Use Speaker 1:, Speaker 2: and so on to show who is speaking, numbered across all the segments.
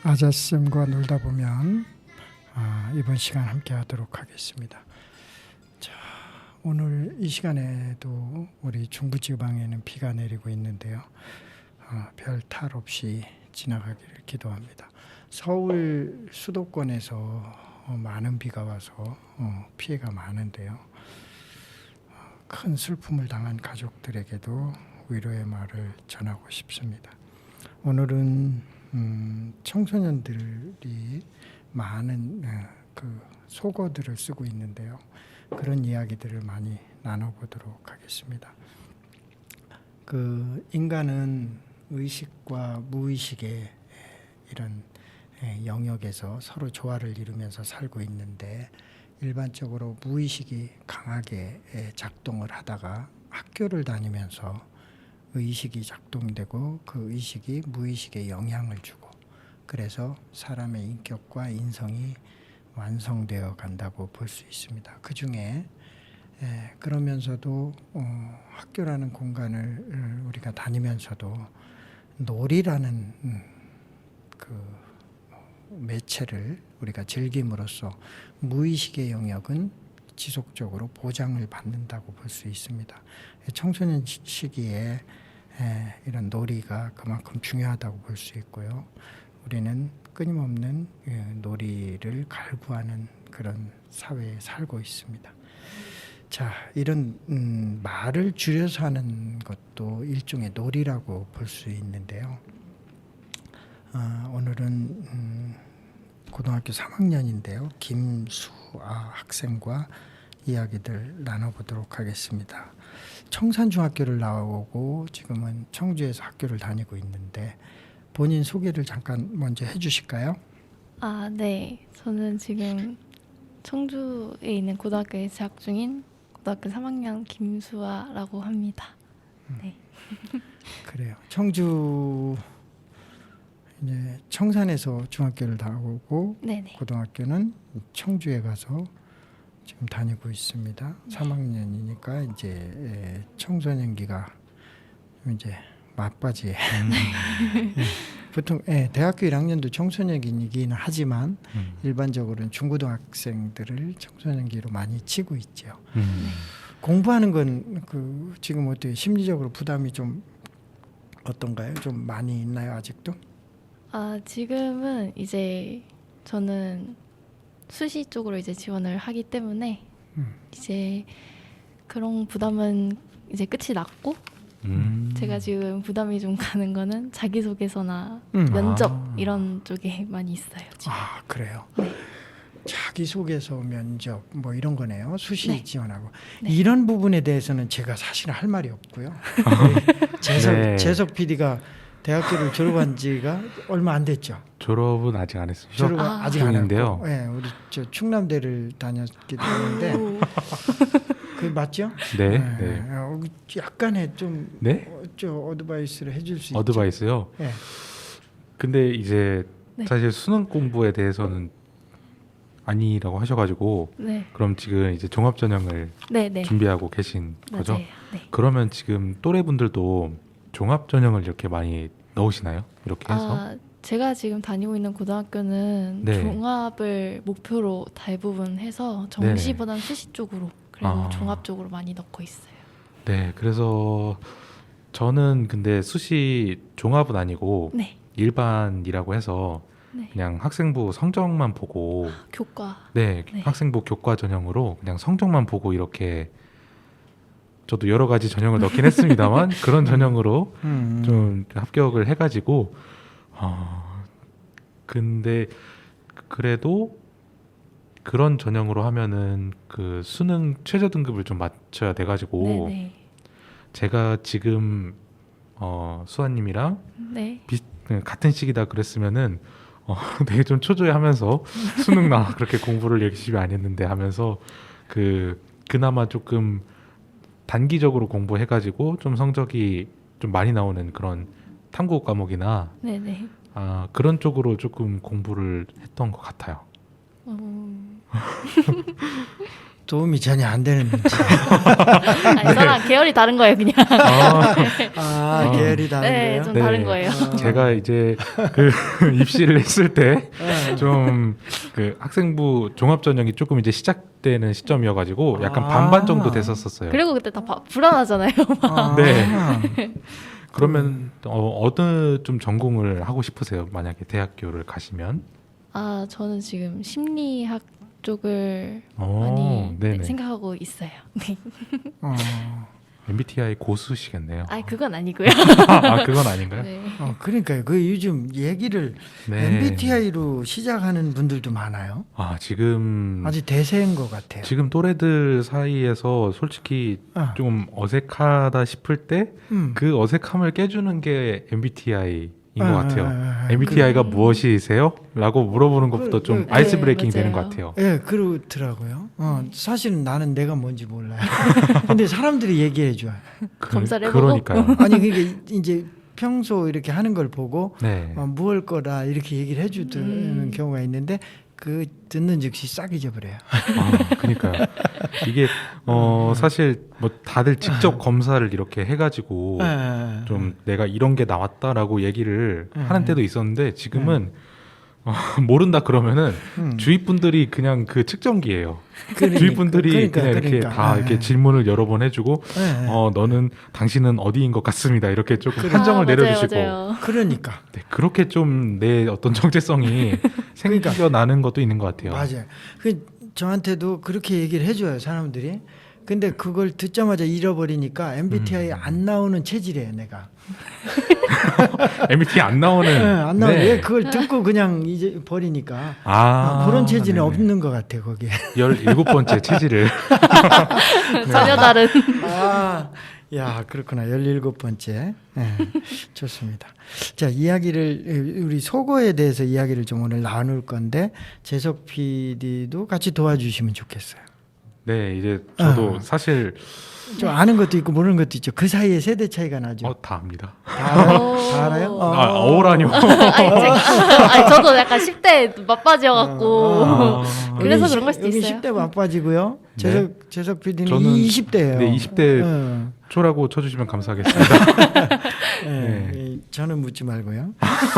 Speaker 1: 아자쌤과 놀다 보면 이번 시간 함께 하도록 하겠습니다. 자, 오늘 이 시간에도 우리 중부지방에는 비가 내리고 있는데요. 별 탈 없이 지나가기를 기도합니다. 서울 수도권에서 많은 비가 와서 피해가 많은데요. 큰 슬픔을 당한 가족들에게도 위로의 말을 전하고 싶습니다. 오늘은 청소년들이 많은 그 속어들을 쓰고 있는데요. 그런 이야기들을 많이 나눠보도록 하겠습니다. 그 인간은 의식과 무의식의 이런 영역에서 서로 조화를 이루면서 살고 있는데, 일반적으로 무의식이 강하게 작동을 하다가 학교를 다니면서 의식이 작동되고 그 의식이 무의식에 영향을 주고, 그래서 사람의 인격과 인성이 완성되어 간다고 볼 수 있습니다. 그 중에 그러면서도 학교라는 공간을 우리가 다니면서도 놀이라는 그 매체를 우리가 즐김으로써 무의식의 영역은 지속적으로 보장을 받는다고 볼 수 있습니다. 청소년 시기에 이런 놀이가 그만큼 중요하다고 볼 수 있고요. 우리는 끊임없는 놀이를 갈구하는 그런 사회에 살고 있습니다. 자, 이런 말을 줄여서 하는 것도 일종의 놀이라고 볼 수 있는데요. 오늘은 고등학교 3학년인데요. 김수아 학생과 이야기들 나눠보도록 하겠습니다. 청산중학교를 나오고 지금은 청주에서 학교를 다니고 있는데, 본인 소개를 잠깐 먼저 해주실까요?
Speaker 2: 네. 저는 지금 청주에 있는 고등학교에 재학 중인 고등학교 3학년 김수아라고 합니다. 네.
Speaker 1: 그래요. 청주 이제 청산에서 중학교를 나오고
Speaker 2: 네네.
Speaker 1: 고등학교는 청주에 가서 지금 다니고 있습니다. 3학년이니까 이제 청소년기가 이제 막바지에 보통 대학교 1학년도 청소년기이긴 하지만 일반적으로는 중고등학생들을 청소년기로 많이 치고 있죠. 공부하는 건 그 지금 어때요? 심리적으로 부담이 좀 어떤가요? 좀 많이 있나요, 아직도?
Speaker 2: 지금은 이제 저는 수시 쪽으로 이제 지원을 하기 때문에 이제 그런 부담은 이제 끝이 났고, 제가 지금 부담이 좀 가는 거는 자기소개서나 면접 이런 쪽에 많이 있어요. 지금.
Speaker 1: 그래요.
Speaker 2: 네.
Speaker 1: 자기소개서, 면접 뭐 이런 거네요. 수시
Speaker 2: 네.
Speaker 1: 지원하고.
Speaker 2: 네.
Speaker 1: 이런 부분에 대해서는 제가 사실 할 말이 없고요. 재석 PD가 대학교를 졸업한 지가 얼마 안 됐죠.
Speaker 3: 졸업은 아직 안 했습니다.
Speaker 1: 졸업은 아직 안
Speaker 3: 중인데요.
Speaker 1: 했고, 우리 저 충남대를 다녔기 때문에 그 맞죠?
Speaker 3: 네.
Speaker 1: 약간의 좀
Speaker 3: 네?
Speaker 1: 어드바이스를 해줄 수 있죠.
Speaker 3: 어드바이스요.
Speaker 1: 네.
Speaker 3: 근데 이제
Speaker 2: 네.
Speaker 3: 사실 수능 공부에 대해서는 아니라고 하셔가지고,
Speaker 2: 네.
Speaker 3: 그럼 지금 이제 종합 전형을
Speaker 2: 네.
Speaker 3: 준비하고 계신 거죠?
Speaker 2: 맞아요. 네.
Speaker 3: 그러면 지금 또래분들도 종합 전형을 이렇게 많이 넣으시나요? 이렇게 해서?
Speaker 2: 제가 지금 다니고 있는 고등학교는
Speaker 3: 네.
Speaker 2: 종합을 목표로 대부분 해서 정시보다는 수시 쪽으로, 그리고 종합 쪽으로 많이 넣고 있어요.
Speaker 3: 네. 그래서 저는 근데 수시 종합은 아니고
Speaker 2: 네.
Speaker 3: 일반이라고 해서
Speaker 2: 네.
Speaker 3: 그냥 학생부 성적만 보고
Speaker 2: 교과.
Speaker 3: 네,
Speaker 2: 네.
Speaker 3: 학생부 교과 전형으로 그냥 성적만 보고 이렇게, 저도 여러 가지 전형을 넣긴 했습니다만 그런 전형으로 좀 합격을 해가지고 근데 그래도 그런 전형으로 하면은 그 수능 최저 등급을 좀 맞춰야 돼가지고
Speaker 2: 네네.
Speaker 3: 제가 지금 수아님이랑
Speaker 2: 네.
Speaker 3: 같은 시기다 그랬으면은 되게 좀 초조해하면서 수능 나 그렇게 공부를 열심히 안 했는데 하면서 그나마 조금 단기적으로 공부해가지고 좀 성적이 좀 많이 나오는 그런 탐구 과목이나
Speaker 2: 네네.
Speaker 3: 그런 쪽으로 조금 공부를 했던 것 같아요.
Speaker 1: 도움이 전혀 안 되는 눈치.
Speaker 2: 아니, 저랑 계열이 다른 거예요, 그냥.
Speaker 1: 계열이 다른
Speaker 2: 네,
Speaker 1: 거예요?
Speaker 2: 좀
Speaker 3: 네.
Speaker 2: 다른 거예요.
Speaker 3: 제가 이제 그 입시를 했을 때 좀 그 학생부 종합 전형이 조금 이제 시작되는 시점이어가지고 약간 반반 정도 됐었어요.
Speaker 2: 그리고 그때 다 불안하잖아요.
Speaker 3: 네. 그러면 어느 좀 전공을 하고 싶으세요? 만약에 대학교를 가시면?
Speaker 2: 아, 저는 지금 심리학 쪽을
Speaker 3: 오,
Speaker 2: 많이
Speaker 3: 네네.
Speaker 2: 생각하고 있어요.
Speaker 3: MBTI 고수시겠네요.
Speaker 2: 아, 그건 아니고요.
Speaker 3: 아, 그건 아닌가요?
Speaker 2: 네.
Speaker 1: 그러니까요. 그 요즘 얘기를
Speaker 3: 네.
Speaker 1: MBTI로 시작하는 분들도 많아요.
Speaker 3: 아, 지금
Speaker 1: 아주 대세인 것 같아요.
Speaker 3: 지금 또래들 사이에서 솔직히 좀 어색하다 싶을 때 그 어색함을 깨주는 게 MBTI인 것 같아요. MBTI가 무엇이세요? 라고 물어보는 것부터 좀
Speaker 1: 네,
Speaker 3: 아이스 브레이킹 되는
Speaker 2: 맞아요.
Speaker 3: 것 같아요.
Speaker 1: 예, 그렇더라고요. 사실은 나는 내가 뭔지 몰라요. 근데 사람들이 얘기해 줘요.
Speaker 2: 검사를 해보고?
Speaker 3: 그러니까요.
Speaker 1: 아니 그게 이제 평소 이렇게 하는 걸 보고
Speaker 3: 네.
Speaker 1: 무얼 거라 이렇게 얘기를 해주는 경우가 있는데 그 듣는 즉시 싹 잊어버려요.
Speaker 3: 아, 그러니까요. 이게 사실 뭐 다들 직접 검사를 이렇게 해가지고 좀 내가 이런 게 나왔다라고 얘기를 하는 때도 있었는데 지금은 모른다 그러면은 주위 분들이 그냥 그 측정기예요. 주위 분들이 그냥 이렇게 다 이렇게 질문을 여러 번 해주고 너는 당신은 어디인 것 같습니다. 이렇게 조금 판정을 내려주시고
Speaker 2: 맞아요.
Speaker 1: 그러니까
Speaker 3: 네, 그렇게 좀 내 어떤 정체성이 생겨나는 것도 있는 것 같아요.
Speaker 1: 맞아요. 그 저한테도 그렇게 얘기를 해줘요 사람들이. 근데 그걸 듣자마자 잃어버리니까 MBTI 안 나오는 체질이에요 내가.
Speaker 3: MBTI 안 나오는
Speaker 1: 안 나오는
Speaker 3: 네.
Speaker 1: 그걸 듣고 그냥 이제 버리니까 그런 체질은
Speaker 3: 네네.
Speaker 1: 없는 것 같아 거기에.
Speaker 3: 17번째 체질을
Speaker 2: 전혀 다른.
Speaker 1: 야 그렇구나 17번째. 좋습니다. 자 이야기를 우리 속어에 대해서 이야기를 좀 오늘 나눌 건데 재석 PD도 같이 도와주시면 좋겠어요.
Speaker 3: 네 이제 저도 사실
Speaker 1: 좀 아는 것도 있고 모르는 것도 있죠. 그 사이에 세대 차이가 나죠.
Speaker 3: 다 압니다.
Speaker 1: 다 알아요?
Speaker 3: 어라니요.
Speaker 2: 아니, 저도 약간 10대 맞바지여갖고 그래서 그런 걸 수도
Speaker 1: 여기
Speaker 2: 있어요.
Speaker 1: 10대 맞빠지고요.
Speaker 3: 네.
Speaker 1: 재석 PD는
Speaker 3: 저는
Speaker 1: 20대예요.
Speaker 3: 네, 20대 초라고 쳐주시면 감사하겠습니다.
Speaker 1: 네. 저는 묻지 말고요.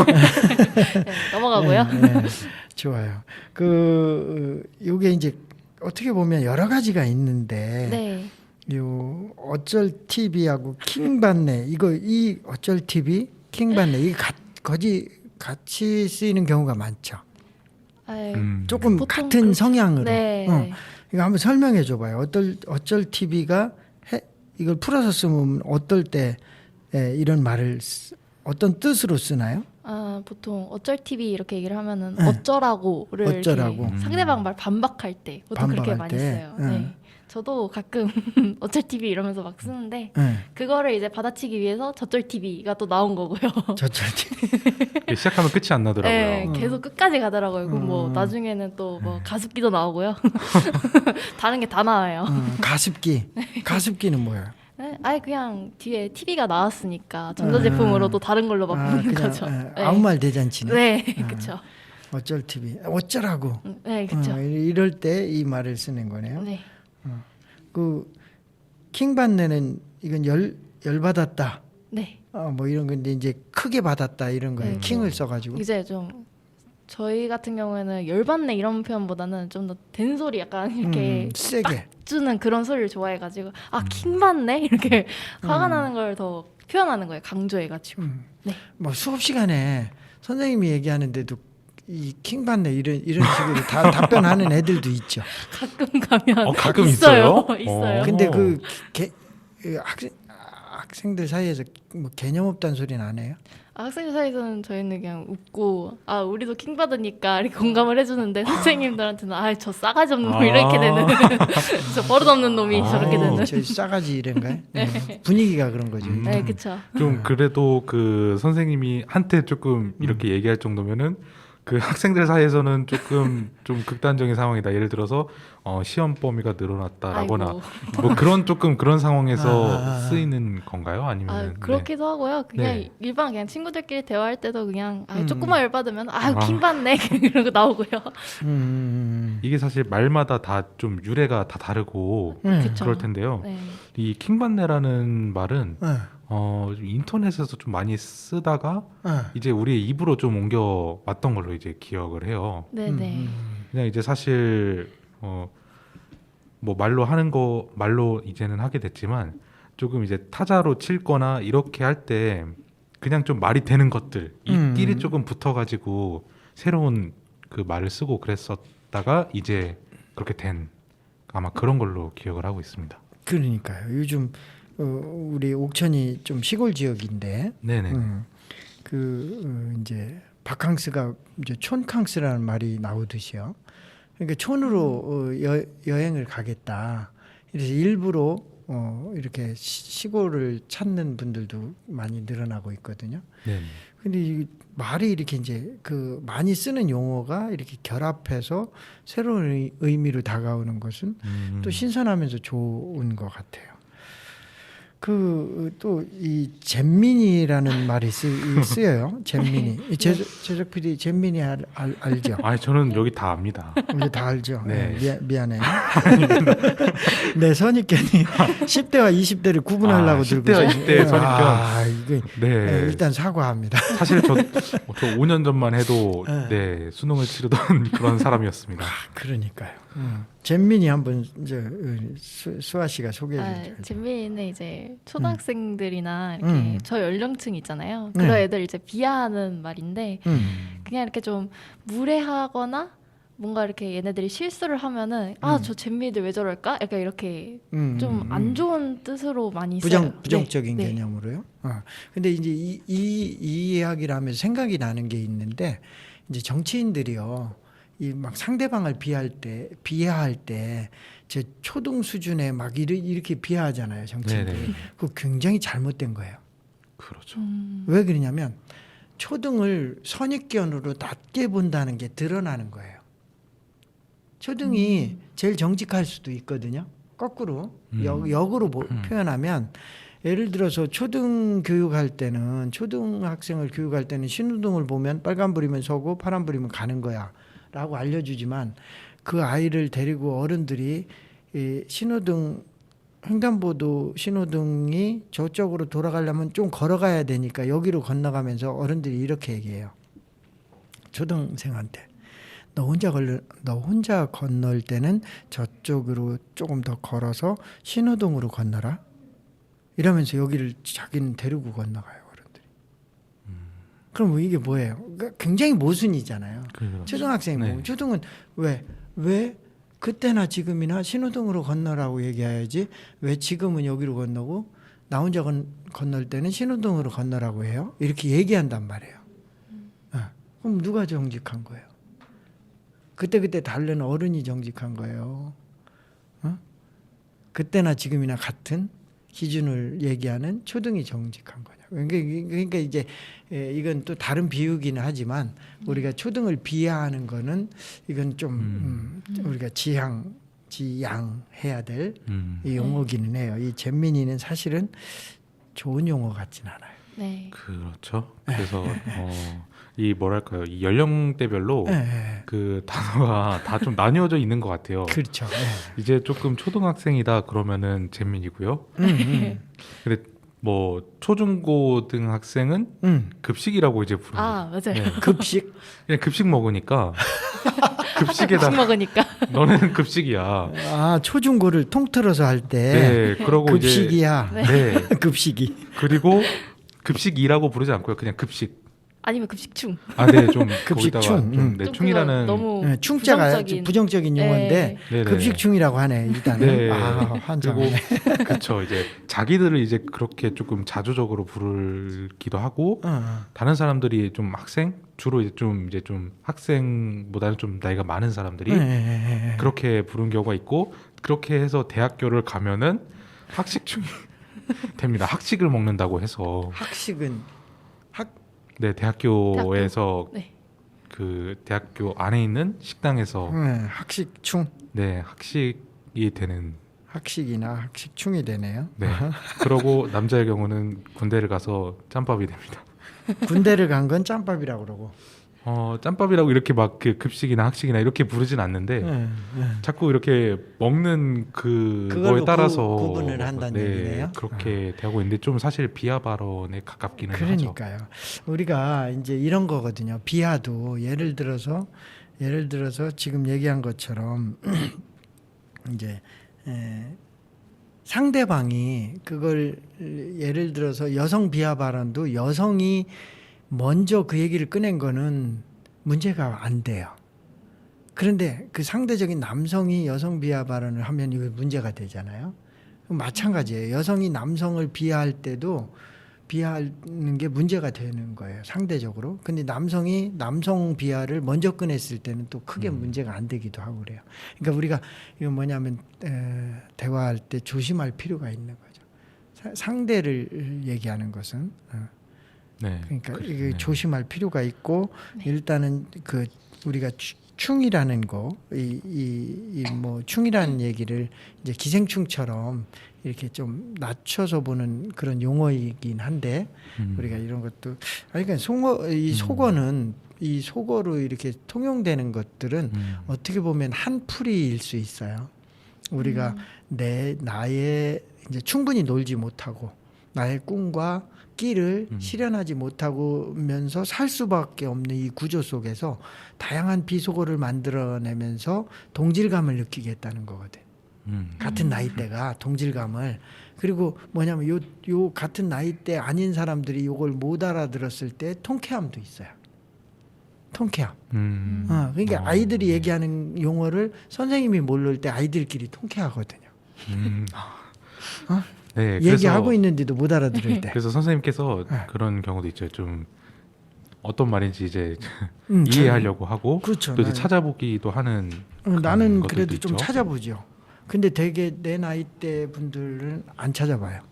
Speaker 2: 네, 넘어가고요.
Speaker 1: 네, 좋아요. 요게 이제 어떻게 보면 여러 가지가 있는데
Speaker 2: 네.
Speaker 1: 요 어쩔 TV하고 킹받네 이 어쩔 TV 킹받네 이게 같이 쓰이는 경우가 많죠.
Speaker 2: 아유,
Speaker 1: 조금
Speaker 2: 보통
Speaker 1: 같은
Speaker 2: 그렇죠.
Speaker 1: 성향으로.
Speaker 2: 네.
Speaker 1: 이거 한번 설명해 줘봐요. 어쩔 TV가 이걸 풀어서 쓰면 어떨 때 이런 말을 어떤 뜻으로 쓰나요?
Speaker 2: 보통 어쩔 TV 이렇게 얘기를 하면은 어쩌라고를
Speaker 1: 어쩌라고.
Speaker 2: 이렇게 상대방 말 반박할 때 보통 그렇게 많이 써요. 네. 저도 가끔 어쩔 TV 이러면서 막 쓰는데 그거를 이제 받아치기 위해서 저쩔 TV가 또 나온 거고요.
Speaker 1: 저쩔 TV.
Speaker 3: 시작하면 끝이 안 나더라고요.
Speaker 2: 네, 계속 끝까지 가더라고요. 그럼 뭐 나중에는 또 뭐 가습기도 나오고요. 다른 게 다 나와요. 가습기는 뭐예요? 네? 아예 그냥 뒤에 TV가 나왔으니까 전자제품으로 또 다른 걸로 바꾸는 거죠. 네.
Speaker 1: 아무 말 대잔치네.
Speaker 2: 네, 그렇죠.
Speaker 1: 어쩔 TV. 어쩌라고.
Speaker 2: 네, 그렇죠.
Speaker 1: 이럴 때 이 말을 쓰는 거네요.
Speaker 2: 네.
Speaker 1: 그 킹받네는 이건 열 받았다.
Speaker 2: 네.
Speaker 1: 뭐 이런 건데 이제 크게 받았다 이런 거예요. 킹을 써가지고.
Speaker 2: 이제 좀 저희 같은 경우에는 열받네 이런 표현보다는 좀 더 된소리 약간 이렇게
Speaker 1: 세게
Speaker 2: 딱 주는 그런 소리를 좋아해가지고 킹받네 이렇게 화가 나는 걸 더 표현하는 거예요. 강조해가지고. 네.
Speaker 1: 뭐 수업 시간에 선생님이 얘기하는데도 이 킹받네 이런 식으로 다 답변하는 애들도 있죠.
Speaker 2: 가끔 가면
Speaker 3: 가끔
Speaker 2: 있어요.
Speaker 3: 있어요?
Speaker 2: 있어요.
Speaker 1: 근데 그 학생들 사이에서 뭐 개념 없다는 소리는 안 해요?
Speaker 2: 학생들 사이에서는 저희는 그냥 웃고 우리도 킹 받으니까 이렇게 공감을 해주는데 선생님들한테는 저 싸가지 없는 놈 이렇게 되는 저 버릇없는 놈이 저렇게 되는.
Speaker 1: 저 싸가지 이런가요? 분위기가 그런 거죠.
Speaker 2: 네, 그렇죠.
Speaker 3: 좀 그래도 그 선생님이 한테 조금 이렇게 얘기할 정도면은 그 학생들 사이에서는 조금 좀 극단적인 상황이다. 예를 들어서 시험 범위가 늘어났다라거나
Speaker 2: 아이고.
Speaker 3: 뭐 그런 조금 그런 상황에서
Speaker 1: 아.
Speaker 3: 쓰이는 건가요? 아니면
Speaker 2: 그렇기도 하고요. 그냥
Speaker 3: 네.
Speaker 2: 일반 그냥 친구들끼리 대화할 때도 그냥
Speaker 1: 음.
Speaker 2: 조금만 열받으면
Speaker 3: 아.
Speaker 2: 킹 받네 이러고 나오고요.
Speaker 3: 이게 사실 말마다 다 좀 유래가 다 다르고
Speaker 2: 그쵸.
Speaker 3: 그럴 텐데요.
Speaker 2: 네.
Speaker 3: 이 킹받네라는 말은 좀 인터넷에서 좀 많이 쓰다가 이제 우리의 입으로 좀 옮겨 왔던 걸로 이제 기억을 해요.
Speaker 2: 네네.
Speaker 3: 그냥 이제 사실 뭐 말로 이제는 하게 됐지만 조금 이제 타자로 칠거나 이렇게 할 때 그냥 좀 말이 되는 것들 입끼리 조금 붙어가지고 새로운 그 말을 쓰고 그랬었다가 이제 그렇게 된 아마 그런 걸로 기억을 하고 있습니다.
Speaker 1: 그러니까요. 요즘 우리 옥천이 좀 시골 지역인데
Speaker 3: 네네.
Speaker 1: 이제 바캉스가 이제 촌캉스라는 말이 나오듯이요. 그러니까 촌으로 여행을 가겠다. 그래서 일부러 이렇게 시골을 찾는 분들도 많이 늘어나고 있거든요.
Speaker 3: 네네.
Speaker 1: 근데 이 말이 이렇게 이제 그 많이 쓰는 용어가 이렇게 결합해서 새로운 의미로 다가오는 것은 또 신선하면서 좋은 것 같아요. 그 또 이 잼민이라는 말이 쓰여요. 잼민이. 제작 PD 잼민이 알죠?
Speaker 3: 아 저는 여기 다 압니다.
Speaker 1: 우리 다 알죠.
Speaker 3: 네.
Speaker 1: 미안해요. 네, 선입견이 10대와 20대를 구분하려고 들고
Speaker 3: 10대와 20대의 선입견.
Speaker 1: 이거
Speaker 3: 네.
Speaker 1: 일단 사과합니다.
Speaker 3: 사실 저 5년 전만 해도 네, 수능을 치르던 그런 사람이었습니다.
Speaker 1: 그러니까요. 잼민이 한번 수아 씨가 소개해 주죠.
Speaker 2: 잼민이는 이제 초등학생들이나 이렇게 저 연령층 있잖아요. 그런
Speaker 1: 네.
Speaker 2: 애들 이제 비하하는 말인데 그냥 이렇게 좀 무례하거나 뭔가 이렇게 얘네들이 실수를 하면은 저 잼민이들 왜 저럴까? 약간 이렇게 좀 안 좋은 뜻으로 많이 써요.
Speaker 1: 부정적인
Speaker 2: 네.
Speaker 1: 개념으로요. 근데 이제 이 이야기를 하면서 생각이 나는 게 있는데 이제 정치인들이요. 이 막 상대방을 비하할 때 제 초등 수준에 막 이렇게 비하하잖아요. 정치인들.
Speaker 3: 네네.
Speaker 1: 그거 굉장히 잘못된 거예요.
Speaker 3: 그렇죠.
Speaker 1: 왜 그러냐면 초등을 선입견으로 낮게 본다는 게 드러나는 거예요. 초등이 제일 정직할 수도 있거든요. 거꾸로 역으로 표현하면 예를 들어서 초등 교육할 때는 초등학생을 교육할 때는 신호등을 보면 빨간불이면 서고 파란불이면 가는 거야 라고 알려주지만 그 아이를 데리고 어른들이 이 신호등 횡단보도 신호등이 저쪽으로 돌아가려면 좀 걸어가야 되니까 여기로 건너가면서 어른들이 이렇게 얘기해요. 초등생한테 너 혼자 건널 때는 저쪽으로 조금 더 걸어서 신호등으로 건너라. 이러면서 여기를 자기는 데리고 건너가요, 어른들이. 그럼 이게 뭐예요? 그러니까 굉장히 모순이잖아요.
Speaker 3: 그렇죠.
Speaker 1: 초등학생이
Speaker 3: 네.
Speaker 1: 초등은 왜 그때나 지금이나 신호등으로 건너라고 얘기해야지 왜 지금은 여기로 건너고 나 혼자 건널 때는 신호등으로 건너라고 해요? 이렇게 얘기한단 말이에요. 그럼 누가 정직한 거예요? 그때 다른 어른이 정직한 거예요. 그때나 지금이나 같은 기준을 얘기하는 초등이 정직한 거냐. 그러니까 이제 이건 또 다른 비유기는 하지만 우리가 초등을 비하하는 거는 이건 좀 우리가 지양해야 될 이 용어기는 해요. 이 잼민이는 사실은 좋은 용어 같진 않아요.
Speaker 2: 네.
Speaker 3: 그렇죠. 그래서 이 뭐랄까요, 이 연령대별로 그 단어가 다 좀 나뉘어져 있는 것 같아요.
Speaker 1: 그렇죠.
Speaker 3: 이제 조금 초등학생이다 그러면은 잼민이고요. 근데 뭐 초중고등학생은 급식이라고 이제 부르는.
Speaker 2: 맞아요.
Speaker 3: 네.
Speaker 1: 급식.
Speaker 3: 그냥 급식 먹으니까 급식에다
Speaker 2: 음식 먹으니까.
Speaker 3: 너는 급식이야.
Speaker 1: 초중고를 통틀어서 할 때
Speaker 3: 네, 그러고
Speaker 1: 급식이야.
Speaker 3: 이제 네.
Speaker 1: 급식이.
Speaker 3: 그리고 급식이라고 부르지 않고요. 그냥 급식.
Speaker 2: 아니면 급식충.
Speaker 3: 네, 좀
Speaker 1: 급식충.
Speaker 3: 거기다가 좀
Speaker 2: 좀
Speaker 3: 충이라는
Speaker 2: 그거 너무
Speaker 1: 네, 충자가
Speaker 2: 부정적인-
Speaker 1: 부정적인 용어인데
Speaker 3: 네네.
Speaker 1: 급식충이라고 하네 일단은.
Speaker 3: 네.
Speaker 1: 환장하네.
Speaker 3: 그리고 그렇죠. 이제 자기들을 이제 그렇게 조금 자조적으로 부르기도 하고 다른 사람들이 좀 학생 주로 이제 좀 학생보다는 좀 나이가 많은 사람들이
Speaker 1: 네.
Speaker 3: 그렇게 부른 경우가 있고 그렇게 해서 대학교를 가면은 학식충이 됩니다. 학식을 먹는다고 해서
Speaker 1: 학식은
Speaker 3: 네 대학교에서
Speaker 2: 네.
Speaker 3: 그 대학교 안에 있는 식당에서
Speaker 1: 학식충,
Speaker 3: 네 학식이 되는
Speaker 1: 학식이나 학식충이 되네요.
Speaker 3: 네 그러고 남자의 경우는 군대를 가서 짬밥이 됩니다.
Speaker 1: 군대를 간 건 짬밥이라고 그러고.
Speaker 3: 짬밥이라고 이렇게 막 그 급식이나 학식이나 이렇게 부르진 않는데 자꾸 이렇게 먹는 그거에
Speaker 1: 그걸로
Speaker 3: 따라서
Speaker 1: 구분을 한다는 얘기네요.
Speaker 3: 그렇게 되고 있는데 좀 사실 비하 발언에 가깝기는 하죠.
Speaker 1: 그러니까요. 우리가 이제 이런 거거든요. 비하도 예를 들어서 지금 얘기한 것처럼 이제 상대방이 그걸 예를 들어서 여성 비하 발언도 여성이 먼저 그 얘기를 꺼낸 거는 문제가 안 돼요. 그런데 그 상대적인 남성이 여성 비하 발언을 하면 이거 문제가 되잖아요. 마찬가지예요. 여성이 남성을 비하할 때도 비하하는 게 문제가 되는 거예요. 상대적으로. 근데 남성이 남성 비하를 먼저 꺼냈을 때는 또 크게 문제가 안 되기도 하고 그래요. 그러니까 우리가 이거 뭐냐면 대화할 때 조심할 필요가 있는 거죠. 상대를 얘기하는 것은
Speaker 3: 네,
Speaker 1: 그러니까
Speaker 3: 그렇죠.
Speaker 1: 이게
Speaker 3: 네.
Speaker 1: 조심할 필요가 있고 일단은 그 우리가 충이라는 거, 이 뭐 충이라는 얘기를 이제 기생충처럼 이렇게 좀 낮춰서 보는 그런 용어이긴 한데 우리가 이런 것도 그러니까 이 속어는 이 속어로 이렇게 통용되는 것들은 어떻게 보면 한 풀이일 수 있어요. 우리가 나의 이제 충분히 놀지 못하고 나의 꿈과 끼를 실현하지 못하면서 살 수밖에 없는 이 구조 속에서 다양한 비속어를 만들어내면서 동질감을 느끼게 했다는 거거든. 같은 나이대가 동질감을. 그리고 뭐냐면 요 같은 나이대 아닌 사람들이 이걸 못 알아들었을 때 통쾌함도 있어요. 통쾌함. 그러니까 아이들이 얘기하는 용어를 선생님이 모를 때 아이들끼리 통쾌하거든요.
Speaker 3: 네,
Speaker 1: 얘기하고 있는데도 못 알아들을 때.
Speaker 3: 그래서 선생님께서 그런 경우도 있죠. 좀 어떤 말인지 이제 이해하려고 하고
Speaker 1: 그렇죠.
Speaker 3: 또 이제 찾아보기도 하는
Speaker 1: 나는
Speaker 3: 것들도
Speaker 1: 그래도 좀
Speaker 3: 있죠.
Speaker 1: 찾아보죠. 근데 되게 내 나이대 분들은 안 찾아봐요.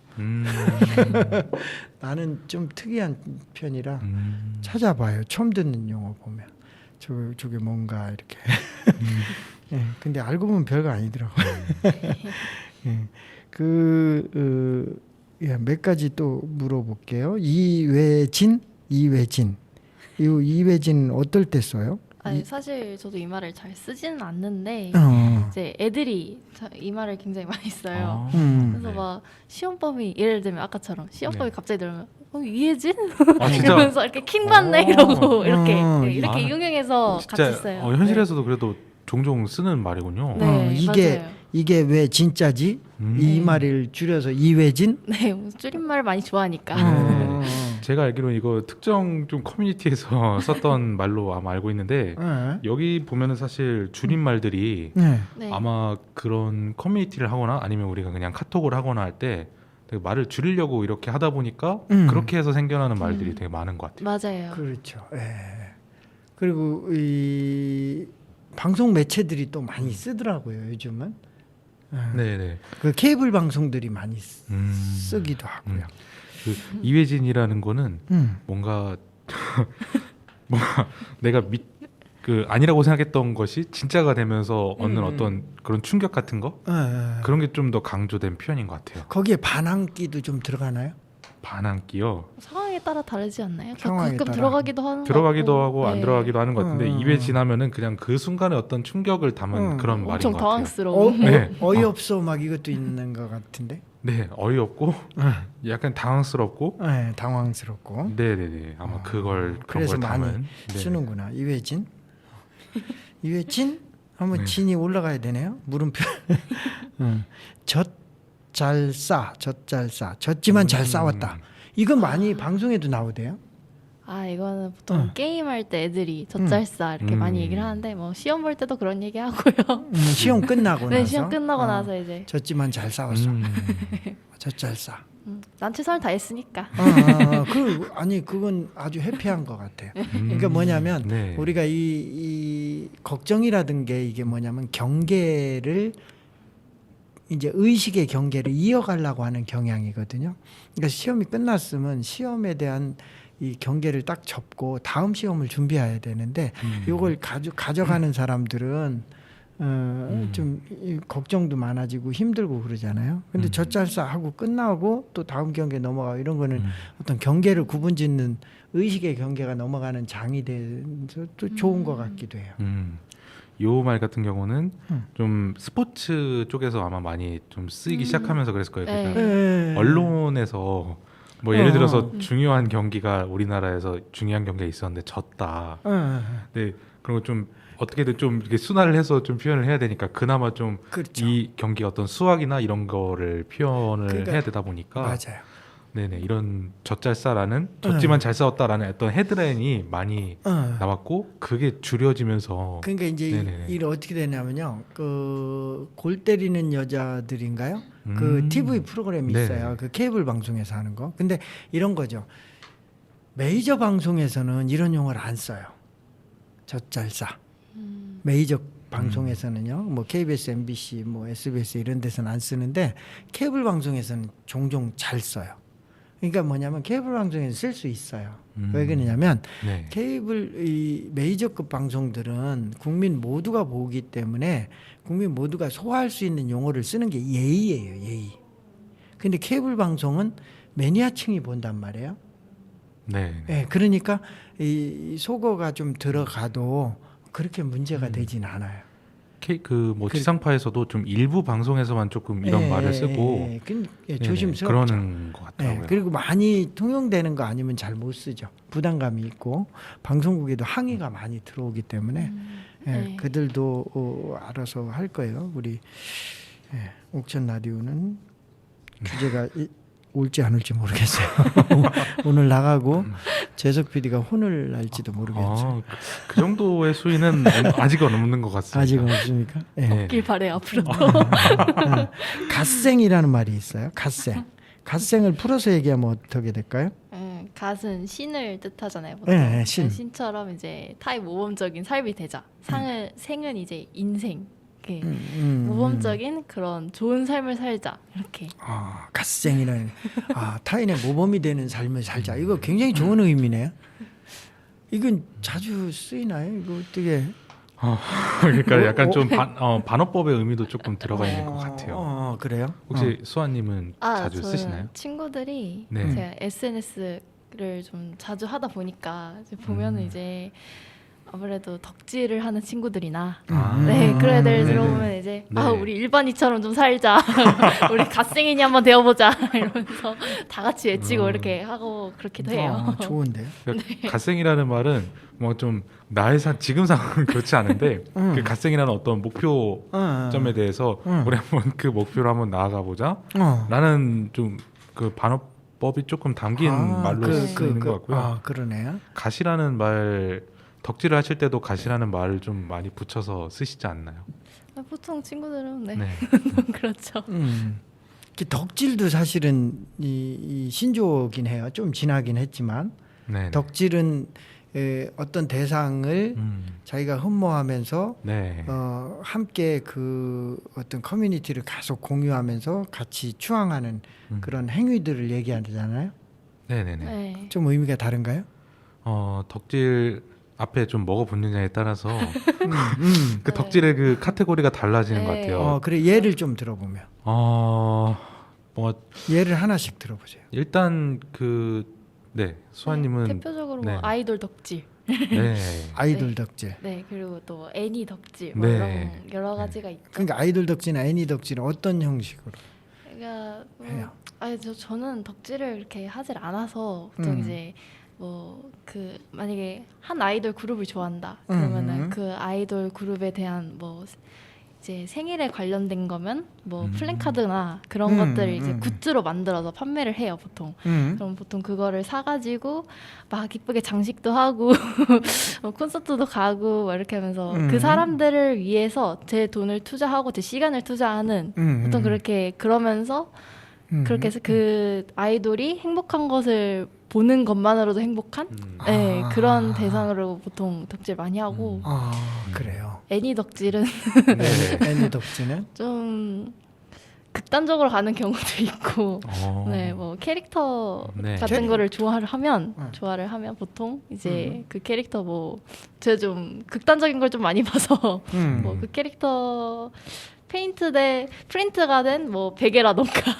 Speaker 1: 나는 좀 특이한 편이라 찾아봐요. 처음 듣는 용어 보면 저게 뭔가 이렇게. 예, 근데 알고 보면 별거 아니더라고요. 예, 몇 가지 또 물어볼게요. 이외진. 이 이외진 어떨 때 써요?
Speaker 2: 아니, 사실 저도 이 말을 잘 쓰지는 않는데 이제 애들이 이 말을 굉장히 많이 써요. 그래서
Speaker 3: 네.
Speaker 2: 막 시험범위 예를 들면 아까처럼 시험범위
Speaker 3: 네.
Speaker 2: 갑자기 들으면 이해진?
Speaker 3: 아, 진짜?
Speaker 2: 이러면서 이렇게 킹받네 이러고 이렇게
Speaker 1: 아,
Speaker 2: 이렇게 이용해서
Speaker 3: 진짜
Speaker 2: 같이 써요.
Speaker 3: 현실에서도 그래도 종종 쓰는 말이군요.
Speaker 2: 네, 맞아요.
Speaker 1: 이게 왜 진짜지? 이 말을 줄여서 이외진?
Speaker 2: 네, 줄임말 많이 좋아하니까.
Speaker 3: 제가 알기로는 이거 특정 좀 커뮤니티에서 썼던 말로 아마 알고 있는데 여기 보면은 사실 줄임말들이
Speaker 1: 네.
Speaker 2: 네.
Speaker 3: 아마 그런 커뮤니티를 하거나 아니면 우리가 그냥 카톡을 하거나 할 때 되게 말을 줄이려고 이렇게 하다 보니까 그렇게 해서 생겨나는 말들이 되게 많은 것 같아요.
Speaker 2: 맞아요.
Speaker 1: 그렇죠. 예. 그리고 이 방송 매체들이 또 많이 쓰더라고요. 요즘은.
Speaker 3: 네네.
Speaker 1: 그 케이블 방송들이 많이 쓰기도 하고요.
Speaker 3: 그 이회진이라는 거는 뭔가 내가 아니라고 생각했던 것이 진짜가 되면서 얻는 어떤 그런 충격 같은 거 그런 게 좀 더 강조된 표현인 것 같아요.
Speaker 1: 거기에 반항기도 좀 들어가나요?
Speaker 3: 반항기요.
Speaker 2: 상황에 따라 다르지 않나요?
Speaker 1: 상황에
Speaker 2: 가끔
Speaker 1: 따라.
Speaker 2: 들어가기도 하는
Speaker 3: 들어가기도
Speaker 2: 것
Speaker 3: 하고
Speaker 2: 같고.
Speaker 3: 안
Speaker 2: 네.
Speaker 3: 들어가기도 하는 것 같은데 입에 지나면은 그냥 그 순간의 어떤 충격을 담은 그런 말인
Speaker 2: 엄청
Speaker 3: 것 같아요.
Speaker 2: 당황스러운.
Speaker 3: 네.
Speaker 1: 어이없어 막 이것도 있는 것 같은데.
Speaker 3: 네, 어이없고 약간 당황스럽고.
Speaker 1: 네, 당황스럽고.
Speaker 3: 네네네. 아마 그런
Speaker 1: 그래서
Speaker 3: 걸
Speaker 1: 많이
Speaker 3: 담은. 네네.
Speaker 1: 쓰는구나. 이회진. 이회진 하면
Speaker 3: 네.
Speaker 1: 진이 올라가야 되네요. 물음표. 젖잘 싸. 졌지만 잘 싸웠다. 이건 많이 방송에도 나오대요.
Speaker 2: 아, 이거는 보통 게임할 때 애들이 젖잘싸 이렇게 많이 얘기를 하는데 뭐 시험 볼 때도 그런 얘기 하고요.
Speaker 1: 시험 끝나고
Speaker 2: 네,
Speaker 1: 나서.
Speaker 2: 시험 끝나고 나서 이제
Speaker 1: 졌지만 잘 싸웠어. 젖잘 싸.
Speaker 2: 난 최선을 다했으니까.
Speaker 1: 아니 그건 아주 해피한 것 같아요. 그러니까 뭐냐면
Speaker 3: 네.
Speaker 1: 우리가 이 걱정이라든 게 이게 뭐냐면 경계를 이제 의식의 경계를 이어가려고 하는 경향이거든요. 그러니까 시험이 끝났으면 시험에 대한 이 경계를 딱 접고 다음 시험을 준비해야 되는데 이걸 가져가는 사람들은 좀 걱정도 많아지고 힘들고 그러잖아요. 근데 젖잘싸 하고 끝나고 또 다음 경계 넘어가 이런 거는 어떤 경계를 구분짓는 의식의 경계가 넘어가는 장이 돼서 또 좋은 것 같기도 해요.
Speaker 3: 요 말 같은 경우는 좀 스포츠 쪽에서 아마 많이 좀 쓰이기 시작하면서 그랬을 거예요. 그러니까
Speaker 1: 네.
Speaker 3: 언론에서 뭐 예를 들어서 중요한 경기가 우리나라에서 중요한 경기가 있었는데 졌다. 네, 그런 거 좀 어떻게든 좀 이렇게 순화를 해서 좀 표현을 해야 되니까 그나마 좀 이
Speaker 1: 그렇죠.
Speaker 3: 경기 어떤 수학이나 이런 거를 표현을
Speaker 1: 그러니까
Speaker 3: 해야 되다 보니까
Speaker 1: 맞아요.
Speaker 3: 네네 이런 젖잘싸라는 졌지만 잘 싸웠다라는 어떤 헤드라인이 많이 나왔고 그게 줄여지면서
Speaker 1: 그러니까 이제
Speaker 3: 네네네.
Speaker 1: 이게 어떻게 되냐면요. 그 골 때리는 여자들인가요? 그 TV 프로그램이
Speaker 3: 네네.
Speaker 1: 있어요. 그 케이블 방송에서 하는 거. 근데 이런 거죠. 메이저 방송에서는 이런 용어를 안 써요. 젖잘싸. 메이저 방송에서는요. 뭐 KBS, MBC, 뭐 SBS 이런 데서는 안 쓰는데 케이블 방송에서는 종종 잘 써요. 그러니까 뭐냐면 케이블 방송에서 쓸 수 있어요. 왜 그러냐면
Speaker 3: 네.
Speaker 1: 케이블 이 메이저급 방송들은 국민 모두가 보기 때문에 국민 모두가 소화할 수 있는 용어를 쓰는 게 예의예요, 예의. 근데 케이블 방송은 매니아층이 본단 말이에요.
Speaker 3: 네.
Speaker 1: 예, 그러니까 이 속어가 좀 들어가도 그렇게 문제가 되진 않아요.
Speaker 3: 그뭐 지상파에서도 좀 일부 방송에서만 조금 이런
Speaker 1: 예,
Speaker 3: 말을 쓰고
Speaker 1: 예,
Speaker 3: 네네,
Speaker 1: 조심스럽죠.
Speaker 3: 그러는 것 같더라고요.
Speaker 1: 예, 그리고 많이 통용되는 거 아니면 잘 못 쓰죠. 부담감이 있고 방송국에도 항의가 많이 들어오기 때문에 예,
Speaker 2: 네.
Speaker 1: 그들도 알아서 할 거예요. 우리 옥천 라디오는 규제가 올지 안 올지 모르겠어요. 오늘 나가고 재석 PD가 혼을 날지도 모르겠어요.
Speaker 3: 그 정도의 수위는 아직은 없는 것 같습니다.
Speaker 1: 아직은 없습니까? 예.
Speaker 3: 네.
Speaker 2: 길 바래 앞으로도.
Speaker 1: 갓생이라는 말이 있어요. 갓생. 갓생을 풀어서 얘기하면 어떻게 될까요?
Speaker 2: 갓은 신을 뜻하잖아요. 보통.
Speaker 1: 네, 신.
Speaker 2: 신처럼 이제 타입 모범적인 삶이 되자. 생은 이제 인생. 이렇게 모범적인 그런 좋은 삶을 살자. 이렇게.
Speaker 1: 아, 갓생이라는 타인의 모범이 되는 삶을 살자. 이거 굉장히 좋은 의미네요. 이건 자주 쓰이나요? 이거 어떻게?
Speaker 3: 그러니까 약간 좀 반어법의 의미도 조금 들어가 있는 것 같아요.
Speaker 1: 그래요?
Speaker 3: 혹시 수아님은 자주
Speaker 2: 저는
Speaker 3: 쓰시나요?
Speaker 2: 친구들이
Speaker 3: 네.
Speaker 2: 제가 SNS를 좀 자주 하다 보니까 이제 보면은 이제 아무래도 덕질을 하는 친구들이나 네 그런 애들 들어보면 이제
Speaker 3: 네.
Speaker 2: 우리 일반이처럼 좀 살자 우리 갓생인이 한번 되어보자 이러면서 다 같이 외치고 이렇게 하고 그렇기도 해요.
Speaker 1: 좋은데.
Speaker 3: 그러니까 갓생이라는 말은 뭐 좀 나의 지금 상황은 그렇지 않은데 그 갓생이라는 어떤 목표점에 대해서 우리 한번 그 목표로 한번 나아가 보자. 라는 좀 그 반어법이 조금 담긴 말로 쓰이는 것 같고요.
Speaker 1: 그러네요.
Speaker 3: 갓이라는 말 덕질을 하실 때도 갓이라는 말을 좀 많이 붙여서 쓰시지 않나요?
Speaker 2: 보통 친구들은 네,
Speaker 3: 네.
Speaker 2: 그렇죠.
Speaker 1: 그 덕질도 사실은 이 신조어긴 해요. 좀 지나긴 했지만
Speaker 3: 네.
Speaker 1: 덕질은 어떤 대상을 자기가 흠모하면서
Speaker 3: 네.
Speaker 1: 함께 그 어떤 커뮤니티를 계속 공유하면서 같이 추앙하는 그런 행위들을 얘기하잖아요.
Speaker 3: 네네네.
Speaker 2: 네.
Speaker 1: 좀 의미가 다른가요?
Speaker 3: 덕질 앞에 좀 뭐가 붙느냐에 따라서 그 덕질의 그 카테고리가 달라지는 것 같아요.
Speaker 1: 그래 예를 좀 들어보면
Speaker 3: 뭐
Speaker 1: 예를 하나씩 들어보세요.
Speaker 3: 일단 수아님은
Speaker 2: 대표적으로
Speaker 3: 네.
Speaker 2: 뭐 아이돌 덕질,
Speaker 3: 네.
Speaker 1: 아이돌 덕질.
Speaker 2: 네 그리고 또 애니 덕질 뭐
Speaker 3: 네.
Speaker 2: 이런 여러 가지가 있죠.
Speaker 1: 그러니까 아이돌 덕질이나 애니 덕질은 어떤 형식으로
Speaker 2: 그러니까
Speaker 1: 해요?
Speaker 2: 저는 덕질을 이렇게 하질 않아서 보통 이제 뭐 그 만약에 한 아이돌 그룹을 좋아한다 그러면은 그 아이돌 그룹에 대한 뭐 이제 생일에 관련된 거면 뭐 플랜카드나 그런 것들을 이제 굿즈로 만들어서 판매를 해요 보통. 그럼 보통 그거를 사가지고 막 이쁘게 장식도 하고 콘서트도 가고 막 이렇게 하면서 그 사람들을 위해서 제 돈을 투자하고 제 시간을 투자하는 보통 그렇게 그러면서 그렇게 해서 그 아이돌이 행복한 것을 보는 것만으로도 행복한 네, 그런 대상으로 보통 덕질 많이 하고
Speaker 1: 그래요.
Speaker 2: 애니 덕질은
Speaker 3: 네.
Speaker 1: 애니 덕질은
Speaker 2: 좀 극단적으로 가는 경우도 있고 네, 뭐 캐릭터
Speaker 3: 네.
Speaker 2: 같은 거를 좋아를 하면 보통 이제 그 캐릭터 뭐 제가 좀 극단적인 걸 좀 많이 봐서 뭐 그 캐릭터 프린트가 된 뭐 베개라던가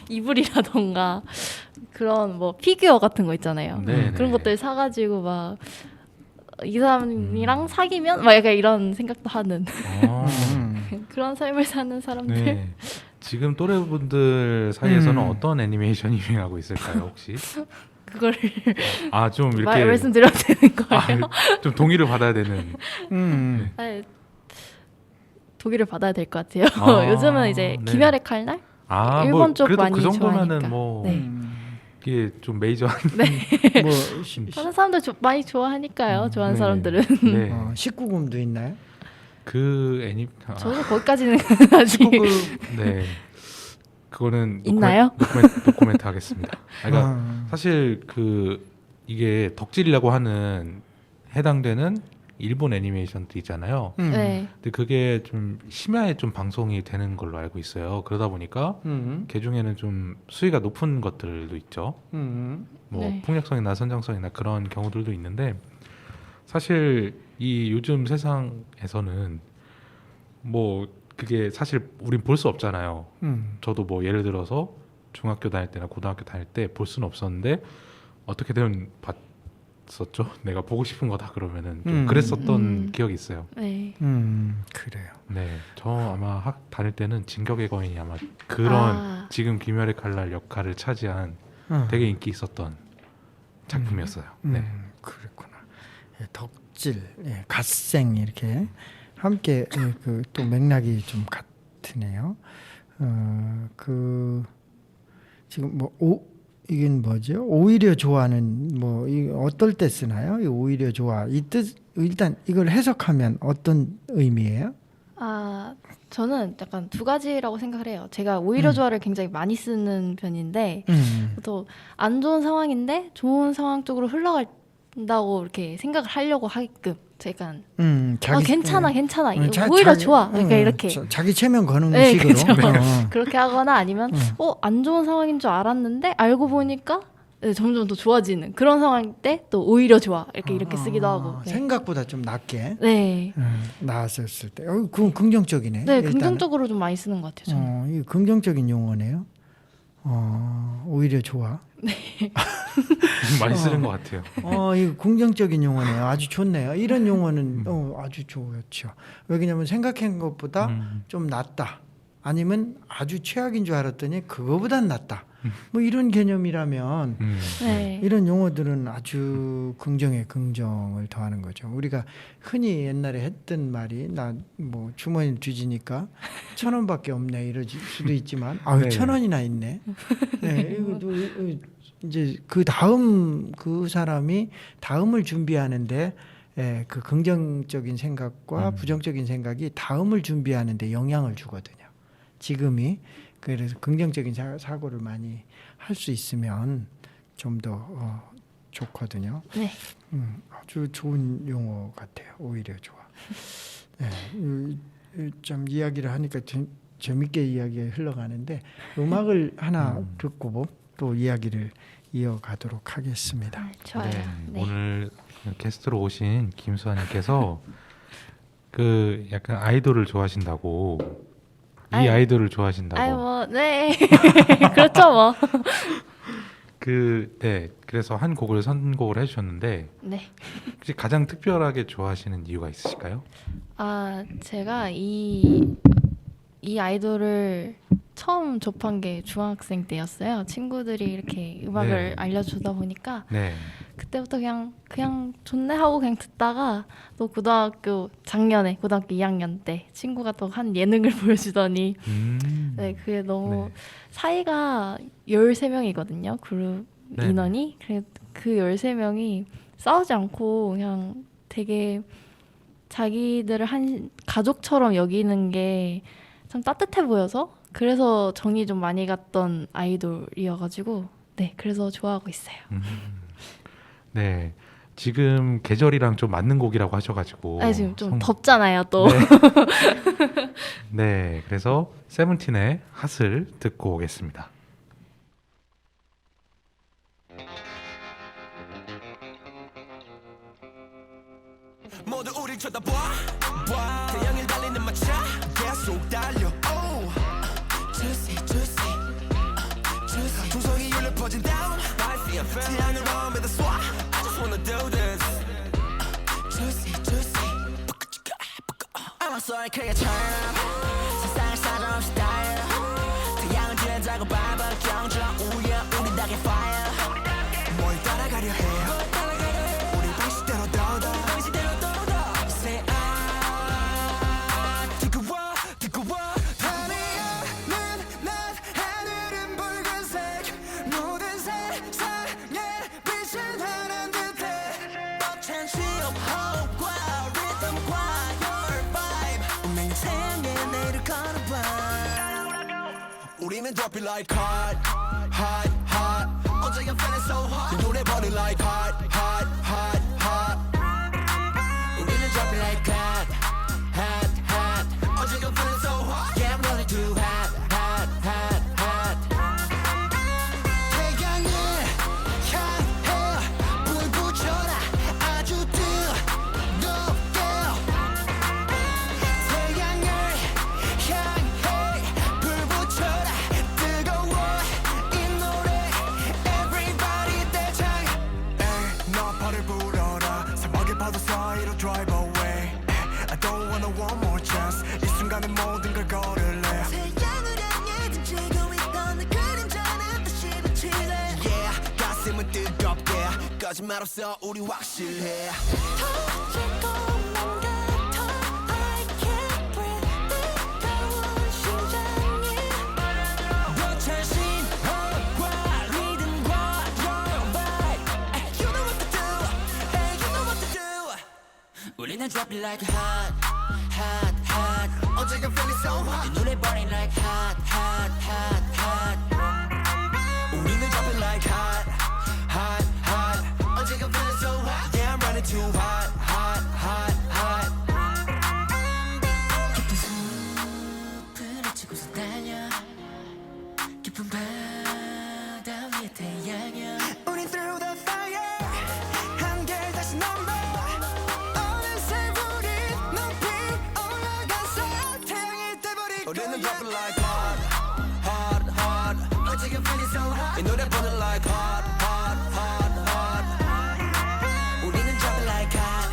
Speaker 2: 이불이라던가 그런 뭐 피규어 같은 거 있잖아요.
Speaker 3: 네네.
Speaker 2: 그런 것들 사가지고 막 이 사람이랑 사귀면 막 약간 이런 생각도 하는 그런 삶을 사는 사람들.
Speaker 3: 네. 지금 또래분들 사이에서는 어떤 애니메이션이 유행하고 있을까요, 혹시?
Speaker 2: 그거를
Speaker 3: 좀 이렇게
Speaker 2: 말씀드려도 되는 거예요?
Speaker 3: 좀 동의를 받아야 되는.
Speaker 2: 네. 독일을 받아야 될 것 같아요. 요즘은 이제
Speaker 3: 네.
Speaker 2: 김열의 칼날 일본
Speaker 3: 뭐
Speaker 2: 쪽
Speaker 3: 그래도
Speaker 2: 많이
Speaker 3: 그 정도면은
Speaker 2: 좋아하니까.
Speaker 3: 뭐
Speaker 2: 네.
Speaker 3: 이게 좀 메이저한.
Speaker 1: 뭐
Speaker 2: 다른 사람들 많이 좋아하니까요. 좋아하는
Speaker 3: 네네.
Speaker 2: 사람들은.
Speaker 3: 네.
Speaker 1: 19금도 있나요?
Speaker 3: 그
Speaker 2: 저도 거기까지는 아직
Speaker 3: 19금 네. 그거는
Speaker 2: 있나요?
Speaker 3: 노코멘트 하겠습니다. 그러니까 사실 이게 덕질이라고 하는 해당되는 일본 애니메이션도 있잖아요.
Speaker 2: 네.
Speaker 3: 근데 그게 좀 심야에 좀 방송이 되는 걸로 알고 있어요. 그러다 보니까 그 중에는 좀 수위가 높은 것들도 있죠. 뭐
Speaker 2: 네.
Speaker 3: 폭력성이나 선정성이나 그런 경우들도 있는데 사실 이 요즘 세상에서는 뭐 그게 사실 우린 볼 수 없잖아요. 저도 뭐 예를 들어서 중학교 다닐 때나 고등학교 다닐 때 볼 수는 없었는데 어떻게든 봤었죠. 내가 보고 싶은 거다 그러면은 좀 그랬었던 기억이 있어요.
Speaker 2: 네.
Speaker 1: 그래요.
Speaker 3: 네, 저 아마 학 다닐 때는 진격의 거인이 아마 그런 지금 귀멸의 칼날 역할을 차지한 되게 인기 있었던 작품이었어요. 네,
Speaker 1: 그렇구나. 예, 덕질, 예, 갓생 이렇게 함께 또 맥락이 좀 같으네요. 지금 이건 뭐죠? 오히려 좋아하는 이 어떨 때 쓰나요? 이 오히려 좋아 이 뜻 일단 이걸 해석하면 어떤 의미예요?
Speaker 2: 저는 약간 두 가지라고 생각을 해요. 제가 오히려 좋아를 굉장히 많이 쓰는 편인데 또 안 좋은 상황인데 좋은 상황 쪽으로 흘러간다고 이렇게 생각을 하려고 하게끔 약간 괜찮아 오히려 좋아 그러니까 이렇게
Speaker 1: 자기 체면 거는
Speaker 2: 네,
Speaker 1: 식으로
Speaker 2: 그렇게 하거나 아니면 안 좋은 상황인 줄 알았는데 알고 보니까 점점 더 좋아지는 그런 상황 때 또 오히려 좋아 이렇게 쓰기도 하고 네.
Speaker 1: 생각보다 좀 낮게
Speaker 2: 네.
Speaker 1: 나왔었을 때 그건 긍정적이네.
Speaker 2: 네,
Speaker 1: 일단은.
Speaker 2: 긍정적으로 좀 많이 쓰는 것 같아요. 저는.
Speaker 1: 이거 긍정적인 용어네요. 오히려 좋아.
Speaker 2: 네.
Speaker 3: 많이 쓰는 것 같아요.
Speaker 1: 이거 긍정적인 용어네요. 아주 좋네요. 이런 용어는 아주 좋죠. 왜냐면 생각한 것보다 좀 낫다. 아니면 아주 최악인 줄 알았더니 그거보단 낫다. 뭐 이런 개념이라면
Speaker 2: 네.
Speaker 1: 이런 용어들은 아주 긍정에 긍정을 더하는 거죠. 우리가 흔히 옛날에 했던 말이 나 뭐 주머니를 뒤지니까 1,000원밖에 없네 이럴 수도 있지만 1,000원이나 있네. 네, 이것도 이제 그 다음 그 사람이 다음을 준비하는데 그 긍정적인 생각과 부정적인 생각이 다음을 준비하는데 영향을 주거든요. 지금이 그래서 긍정적인 사고를 많이 할 수 있으면 좀 더 좋거든요.
Speaker 2: 네.
Speaker 1: 아주 좋은 용어 같아요. 오히려 좋아. 네, 좀 이야기를 하니까 재밌게 이야기가 흘러가는데 음악을 하나 듣고 또 이야기를 이어가도록 하겠습니다.
Speaker 2: 좋아요. 네.
Speaker 3: 오늘 게스트로 오신 김수아님께서 약간 아이돌을 좋아하신다고. 아이돌을 좋아하신다고.
Speaker 2: 네. 그렇죠, 뭐.
Speaker 3: 네. 그래서 한 곡을 선곡을 해주셨는데,
Speaker 2: 네.
Speaker 3: 혹시 가장 특별하게 좋아하시는 이유가 있으실까요?
Speaker 2: 제가 이 아이돌을 처음 접한 게 중학생 때였어요. 친구들이 이렇게 음악을 알려주다 보니까 그때부터 그냥 좋네 하고 그냥 듣다가 또 작년에 고등학교 2학년 때 친구가 또 한 예능을 보여주더니 네, 그게 너무 사이가 13명이거든요. 그룹 인원이. 그 13명이 싸우지 않고 그냥 되게 자기들을 한 가족처럼 여기는 게 참 따뜻해 보여서 그래서 정이 좀 많이 갔던 아이돌이어가지고 네 그래서 좋아하고 있어요.
Speaker 3: 네, 지금 계절이랑 좀 맞는 곡이라고 하셔가지고
Speaker 2: 아, 지금 좀 덥잖아요 또.
Speaker 3: 네. 네, 그래서 세븐틴의 핫을 듣고 오겠습니다.
Speaker 4: 모두 우릴 쳐다봐 태양을 달리는 마차 계속 달려 oh. Juicy juicy juicy 조성이 울려 퍼진 down 태양을 마음에다 쏴 I just wanna do this Juicy juicy I'm a soul creature 세상을 사정 스타일 태양은 뒤에자고 밟아 정적 우야 우리 닭의 fire 뭘 따라가려 해 우리 방식대로 더더 Say 뜨거워 밤이야는 낮 하늘은 붉은색 모든 세상에 빛을 하는 듯해 벅찬 of hope과 리듬과 your vibe 운명의 태양에 내일을 거는 밤 우리는 drop it like hot hot hot 어제 I'm feeling so hot 이 노래 burning like hot hot hot hot 우리는 drop it like hot hot hot 어제 I'm feeling so hot yeah I'm running too hot hot hot hot 태양을 향해 불 붙여라 아주 뜨겁게 태양을 향해 불 붙여라 뜨거워 이 노래 everybody 대장 에이 너 발을 불어라 사막의 파도 사이로 drive away I don't wanna one more chance 이 순간에 모든 걸 걸을래 태양을 향해 등지고 있던 내 그림자는 다시 비치네 Yeah 가슴은 뜨겁게 거짓말 없어 우리 확실해 터질 것만 같아 I can't breathe 뜨거운 심장이 벅찬 신호과 리듬과 your vibe You know what to do Hey you know what to do 우리는 drop it like hot hot hot 어제가 feeling so hot 이 노래 burning like hot hot hot hot 우리는 drop it like hot hot hot 어제가 feeling so hot Yeah I'm running too hot hot hot hot 깊은 숲을 헤치고서 달려 깊은 바다 위에 태양이야 우린 through the fire 한결 다시 넘어 어느새 우린 높이 올라가서 태양이 돼버릴 거야 우리는 drop it like hot hot hot 어제가 feeling so hot 이 노래 burning like hot hot hot hot 우리는 drop it like hot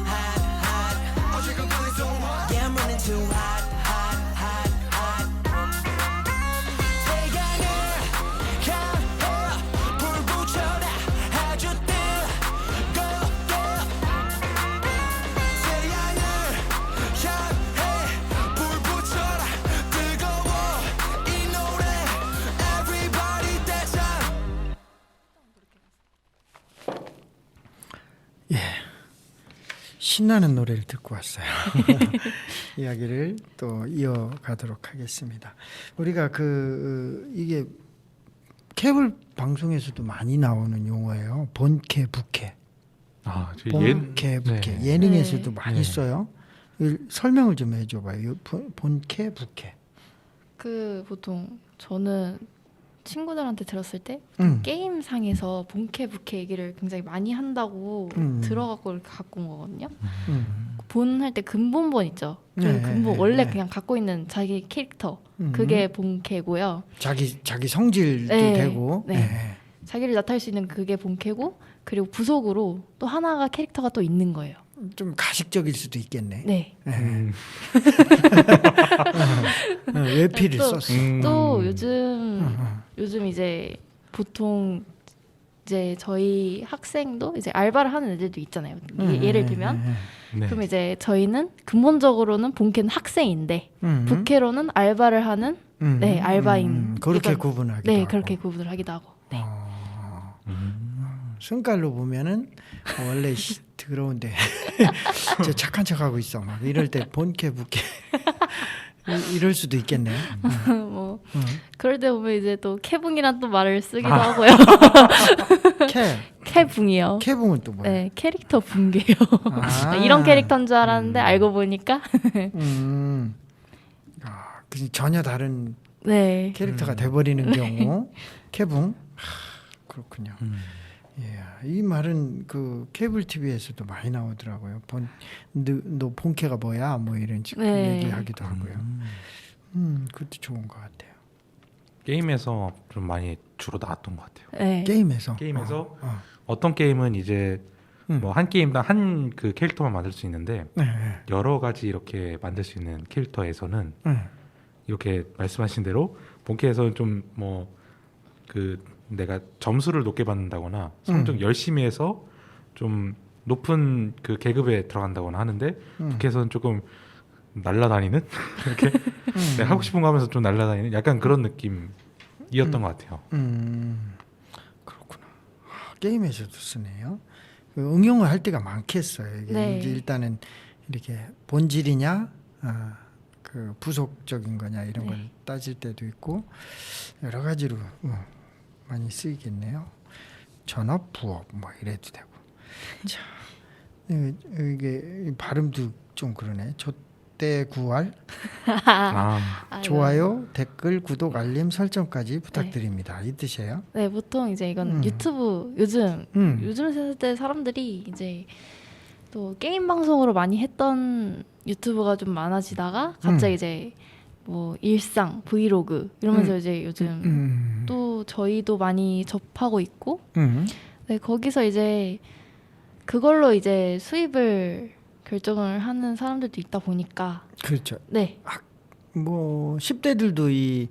Speaker 4: hot hot 어제가 feeling so hot Yeah I'm running too hot hot hot hot 태양을 향해 불 붙여라 아주 뜨겁게 태양을 향해 불 붙여라 뜨거워 이 노래 everybody 대장
Speaker 1: 신나는 노래를 듣고 왔어요. 이야기를 또 이어가도록 하겠습니다. 우리가 이게 케이블 방송에서도 많이 나오는 용어예요. 본캐, 부캐.
Speaker 3: 아,
Speaker 1: 본캐, 부캐.
Speaker 3: 네.
Speaker 1: 예능에서도
Speaker 2: 네.
Speaker 1: 많이
Speaker 3: 네.
Speaker 1: 써요. 설명을 좀 해줘봐요. 본캐, 부캐.
Speaker 2: 그 보통 저는 친구들한테 들었을 때
Speaker 1: 음.
Speaker 2: 게임상에서 본캐 부캐 얘기를 굉장히 많이 한다고 들어갖고 이렇게 갖고 온 거거든요. 본 할 때 근본본 있죠. 그
Speaker 1: 네,
Speaker 2: 근본
Speaker 1: 네,
Speaker 2: 원래
Speaker 1: 네.
Speaker 2: 그냥 갖고 있는 자기 캐릭터 그게 본캐고요.
Speaker 1: 자기 성질도
Speaker 2: 네,
Speaker 1: 되고.
Speaker 2: 네. 자기를 나타낼 수 있는 그게 본캐고 그리고 부속으로 또 하나가 캐릭터가 또 있는 거예요.
Speaker 1: 좀 가식적일 수도 있겠네.
Speaker 2: 네.
Speaker 1: 외피를
Speaker 2: 또-
Speaker 1: 썼어.
Speaker 2: 또 요즘 이제 보통 이제 저희 학생도 이제 알바를 하는 애들도 있잖아요. 예를 들면
Speaker 3: 네.
Speaker 2: 그럼 이제 저희는 근본적으로는 본캐는 학생인데 부캐로는 알바를 하는 네 알바인
Speaker 1: 그렇게
Speaker 2: 이걸-
Speaker 1: 구분하기도
Speaker 2: 네
Speaker 1: 하고.
Speaker 2: 그렇게 구분을 하기도 하고 네.
Speaker 1: 승깔로 보면은 원래 더러운데 저 착한 척하고 있어 막 이럴 때 본캐 부캐 이럴 수도 있겠네.
Speaker 2: 뭐 그럴 때 보면 이제 또 캐붕이란 또 말을 쓰기도 하고요.
Speaker 1: 캐.
Speaker 2: 캐붕이요.
Speaker 1: 캐붕은 또 뭐예요?
Speaker 2: 네, 캐릭터 붕괴요.
Speaker 1: 아.
Speaker 2: 이런 캐릭터인 줄 알았는데 알고 보니까
Speaker 1: 그냥 전혀 다른
Speaker 2: 네.
Speaker 1: 캐릭터가 돼버리는 경우 캐붕. 그렇군요. 예, 이 말은 그 케이블 TV에서도 많이 나오더라고요. 너 본캐가 뭐야? 뭐 이런 식으로
Speaker 2: 네.
Speaker 1: 얘기하기도 하고요. 그것도 좋은 것 같아요.
Speaker 3: 게임에서 좀 많이 주로 나왔던 것 같아요.
Speaker 2: 네.
Speaker 1: 게임에서
Speaker 3: 어떤 게임은 이제 뭐 한 게임당 한 그 캐릭터만 만들 수 있는데
Speaker 1: 네,
Speaker 3: 여러 가지 이렇게 만들 수 있는 캐릭터에서는
Speaker 1: 네.
Speaker 3: 이렇게 말씀하신 대로 본캐에서는 좀 뭐 그 내가 점수를 높게 받는다거나 성적 열심히 해서 좀 높은 그 계급에 들어간다거나 하는데 본캐에서는 조금 날라다니는 이렇게 내가 하고 싶은 거 하면서 좀 날라다니는 약간 그런 느낌이었던 것 같아요.
Speaker 1: 그렇구나. 게임에서도 쓰네요. 그 응용을 할 때가 많겠어요. 이게
Speaker 2: 네.
Speaker 1: 이제 일단은 이렇게 본질이냐, 그 부속적인 거냐 이런 걸
Speaker 2: 네.
Speaker 1: 따질 때도 있고 여러 가지로 많이 쓰이겠네요. 전업, 부업 뭐 이래도 되고. 자, 이게 발음도 좀 그러네. 조대구알.
Speaker 2: 아,
Speaker 1: 좋아요, 댓글, 구독, 알림 설정까지 부탁드립니다. 이 뜻이에요.
Speaker 2: 네, 보통 이제 이건 유튜브 요즘 세대 사람들이 이제 또 게임 방송으로 많이 했던 유튜브가 좀 많아지다가 갑자기 이제 뭐 일상 브이로그 이러면서 이제 요즘 또 저희도 많이 접하고 있고 네, 거기서 이제 그걸로 이제 수입을 결정을 하는 사람들도 있다 보니까
Speaker 1: 그렇죠.
Speaker 2: 네,
Speaker 1: 뭐 10대들도 이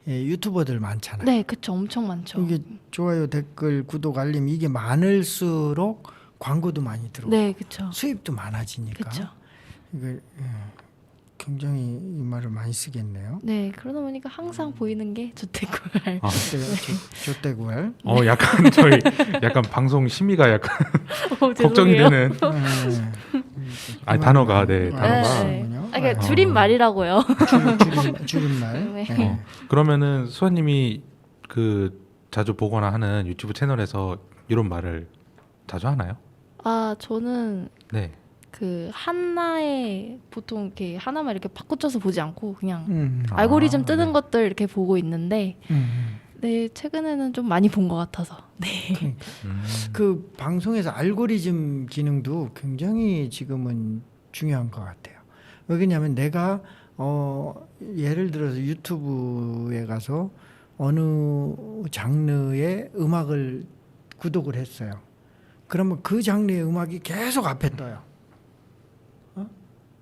Speaker 1: 유튜버들 많잖아요.
Speaker 2: 네, 그쵸, 엄청 많죠.
Speaker 1: 이게 좋아요, 댓글, 구독, 알림 이게 많을수록 광고도 많이 들어오고
Speaker 2: 네, 그쵸,
Speaker 1: 수입도 많아지니까
Speaker 2: 그쵸.
Speaker 1: 이걸 굉장히 이 말을 많이 쓰겠네요.
Speaker 2: 네, 그러다 보니까 항상 보이는 게 조태꿀.
Speaker 3: 아,
Speaker 1: 조대구알.
Speaker 3: 약간 저희 약간 방송 심의가 약간 걱정이 되는 단어가 네, 단어가.
Speaker 2: 네. 그러니까 줄임말이라고요.
Speaker 1: 줄임말.
Speaker 2: 네.
Speaker 1: 네.
Speaker 3: 그러면은 수아님이 그 자주 보거나 하는 유튜브 채널에서 이런 말을 자주 하나요?
Speaker 2: 아, 저는
Speaker 3: 네.
Speaker 2: 그 하나에 보통 이렇게 하나만 이렇게 바꿔쳐서 보지 않고 그냥
Speaker 3: 아,
Speaker 2: 알고리즘 뜨는
Speaker 3: 네.
Speaker 2: 것들 이렇게 보고 있는데 네, 최근에는 좀 많이 본 것 같아서. 네.
Speaker 1: 그 방송에서 알고리즘 기능도 굉장히 지금은 중요한 것 같아요. 왜냐하면 내가 예를 들어서 유튜브에 가서 어느 장르의 음악을 구독을 했어요. 그러면 그 장르의 음악이 계속 앞에 떠요.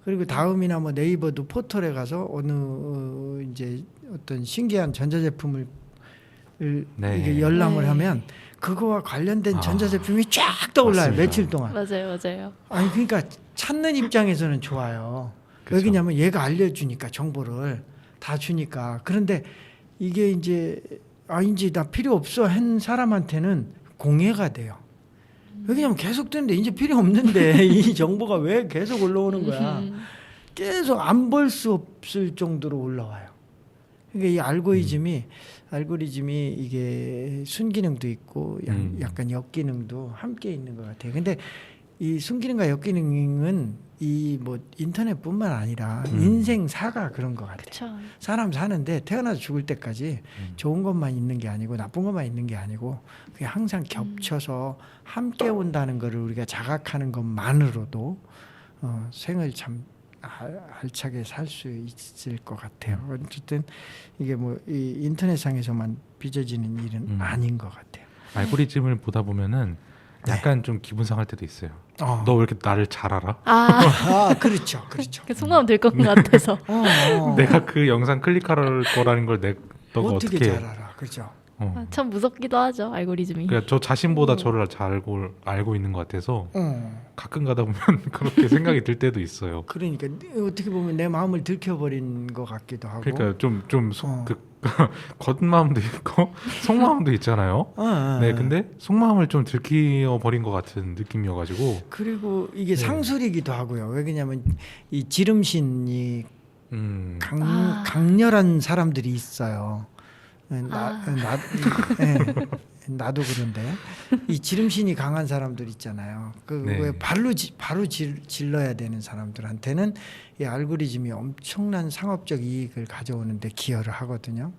Speaker 1: 그리고 다음이나 뭐 네이버도 포털에 가서 어느 이제 어떤 신기한 전자제품을
Speaker 3: 네.
Speaker 1: 이게 열람을
Speaker 2: 네.
Speaker 1: 하면 그거와 관련된 전자제품이 쫙 떠올라요.
Speaker 3: 맞습니다.
Speaker 1: 며칠 동안.
Speaker 2: 맞아요.
Speaker 1: 아니 그러니까 찾는 입장에서는 좋아요.
Speaker 3: 그쵸.
Speaker 1: 왜냐하면 얘가 알려주니까 정보를 다 주니까. 그런데 이게 이제 이제 나 필요 없어 한 사람한테는 공해가 돼요. 왜냐면 계속 뜨는데 이제 필요 없는데 이 정보가 왜 계속 올라오는 거야. 계속 안 볼 수 없을 정도로 올라와요. 그러니까 이 알고리즘이 이게 순기능도 있고 약간 역기능도 함께 있는 것 같아요. 근데 이 순기능과 역기능은 이 뭐 인터넷뿐만 아니라 인생사가 그런 것 같아요.
Speaker 2: 그쵸.
Speaker 1: 사람 사는데 태어나서 죽을 때까지 좋은 것만 있는 게 아니고 나쁜 것만 있는 게 아니고 그게 항상 겹쳐서 함께 온다는 것을 우리가 자각하는 것만으로도 생을 참 알차게 살 수 있을 것 같아요. 어쨌든 이게 뭐 이 인터넷상에서만 빚어지는 일은 아닌 것 같아요.
Speaker 3: 알고리즘을 보다 보면은 약간 좀 기분 상할 때도 있어요. 너 왜 이렇게 나를 잘 알아?
Speaker 1: 그렇죠.
Speaker 2: 그 속마음 될 것 같아서.
Speaker 3: 내가 그 영상 클릭할 거라는 걸 너가
Speaker 1: 어떻게
Speaker 3: 어떻게
Speaker 1: 잘 알아? 그렇죠.
Speaker 2: 참 무섭기도 하죠, 알고리즘이.
Speaker 3: 그러니까 저 자신보다 저를 잘 알고 있는 것 같아서 가끔 가다 보면 그렇게 생각이 들 때도 있어요.
Speaker 1: 그러니까 어떻게 보면 내 마음을 들켜버린 것 같기도 하고.
Speaker 3: 그러니까 그 겉마음도 있고 속마음도 있잖아요. 네, 근데 속마음을 좀 들키어 버린 것 같은 느낌이어가지고.
Speaker 1: 그리고 이게 상술이기도 하고요. 왜냐하면 이 지름신이 강렬한 사람들이 있어요. 나도 그런데 이 지름신이 강한 사람들 있잖아요. 그
Speaker 3: 네.
Speaker 1: 왜 바로 질러야 되는 사람들한테는 이 알고리즘이 엄청난 상업적 이익을 가져오는데 기여를 하거든요.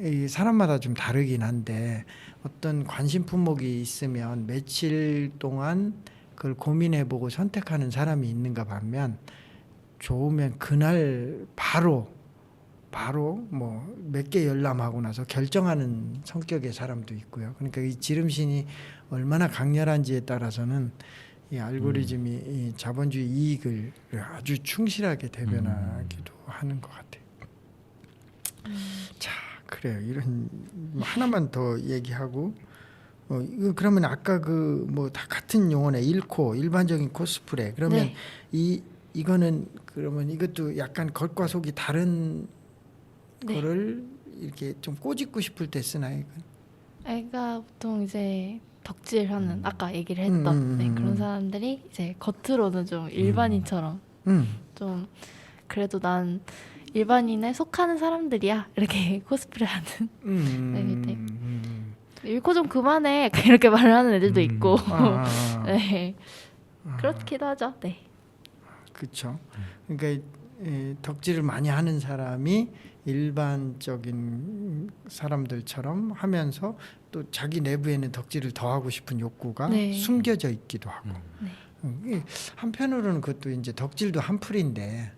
Speaker 1: 이 사람마다 좀 다르긴 한데 어떤 관심 품목이 있으면 며칠 동안 그걸 고민해보고 선택하는 사람이 있는가 반면 좋으면 그날 바로 뭐 몇 개 열람하고 나서 결정하는 성격의 사람도 있고요. 그러니까 이 지름신이 얼마나 강렬한지에 따라서는 이 알고리즘이 이 자본주의 이익을 아주 충실하게 대변하기도 하는 것 같아요. 자, 그래요. 이런 하나만 더 얘기하고 이거 그러면 아까 그 뭐 다 같은 용어네. 일코 일반적인 코스프레. 그러면
Speaker 2: 네.
Speaker 1: 이거는 그러면 이것도 약간 겉과 속이 다른
Speaker 2: 네.
Speaker 1: 거를 이렇게 좀 꼬집고 싶을 때 쓰나요? 이건?
Speaker 2: 애가 보통 이제 덕질하는 아까 얘기를 했던 네, 그런 사람들이 이제 겉으로는 좀 일반인처럼 좀 그래도 난 일반인에 속하는 사람들이야 이렇게 코스프레하는 네, 읽고 좀 그만해 이렇게 말을 하는 애들도 있고 네 그렇기도 하죠. 네.
Speaker 1: 그렇죠. 그러니까 덕질을 많이 하는 사람이 일반적인 사람들처럼 하면서 또 자기 내부에는 덕질을 더 하고 싶은 욕구가
Speaker 2: 네.
Speaker 1: 숨겨져 있기도 하고
Speaker 2: 네.
Speaker 1: 한편으로는 그것도 이제 덕질도 한풀인데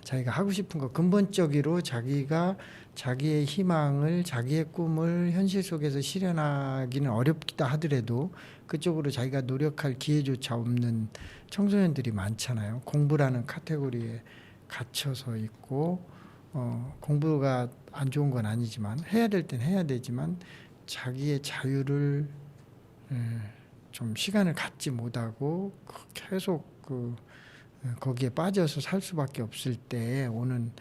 Speaker 1: 자기가 하고 싶은 거 근본적으로 자기가 자기의 희망을 자기의 꿈을 현실 속에서 실현하기는 어렵다 하더라도 그쪽으로 자기가 노력할 기회조차 없는 청소년들이 많잖아요. 공부라는 카테고리에 갇혀서 있고 공부가 안 좋은 건 아니지만 해야 될 땐 해야 되지만 자기의 자유를 좀 시간을 갖지 못하고 계속 거기에 빠져서 살 수밖에 없을 때 오는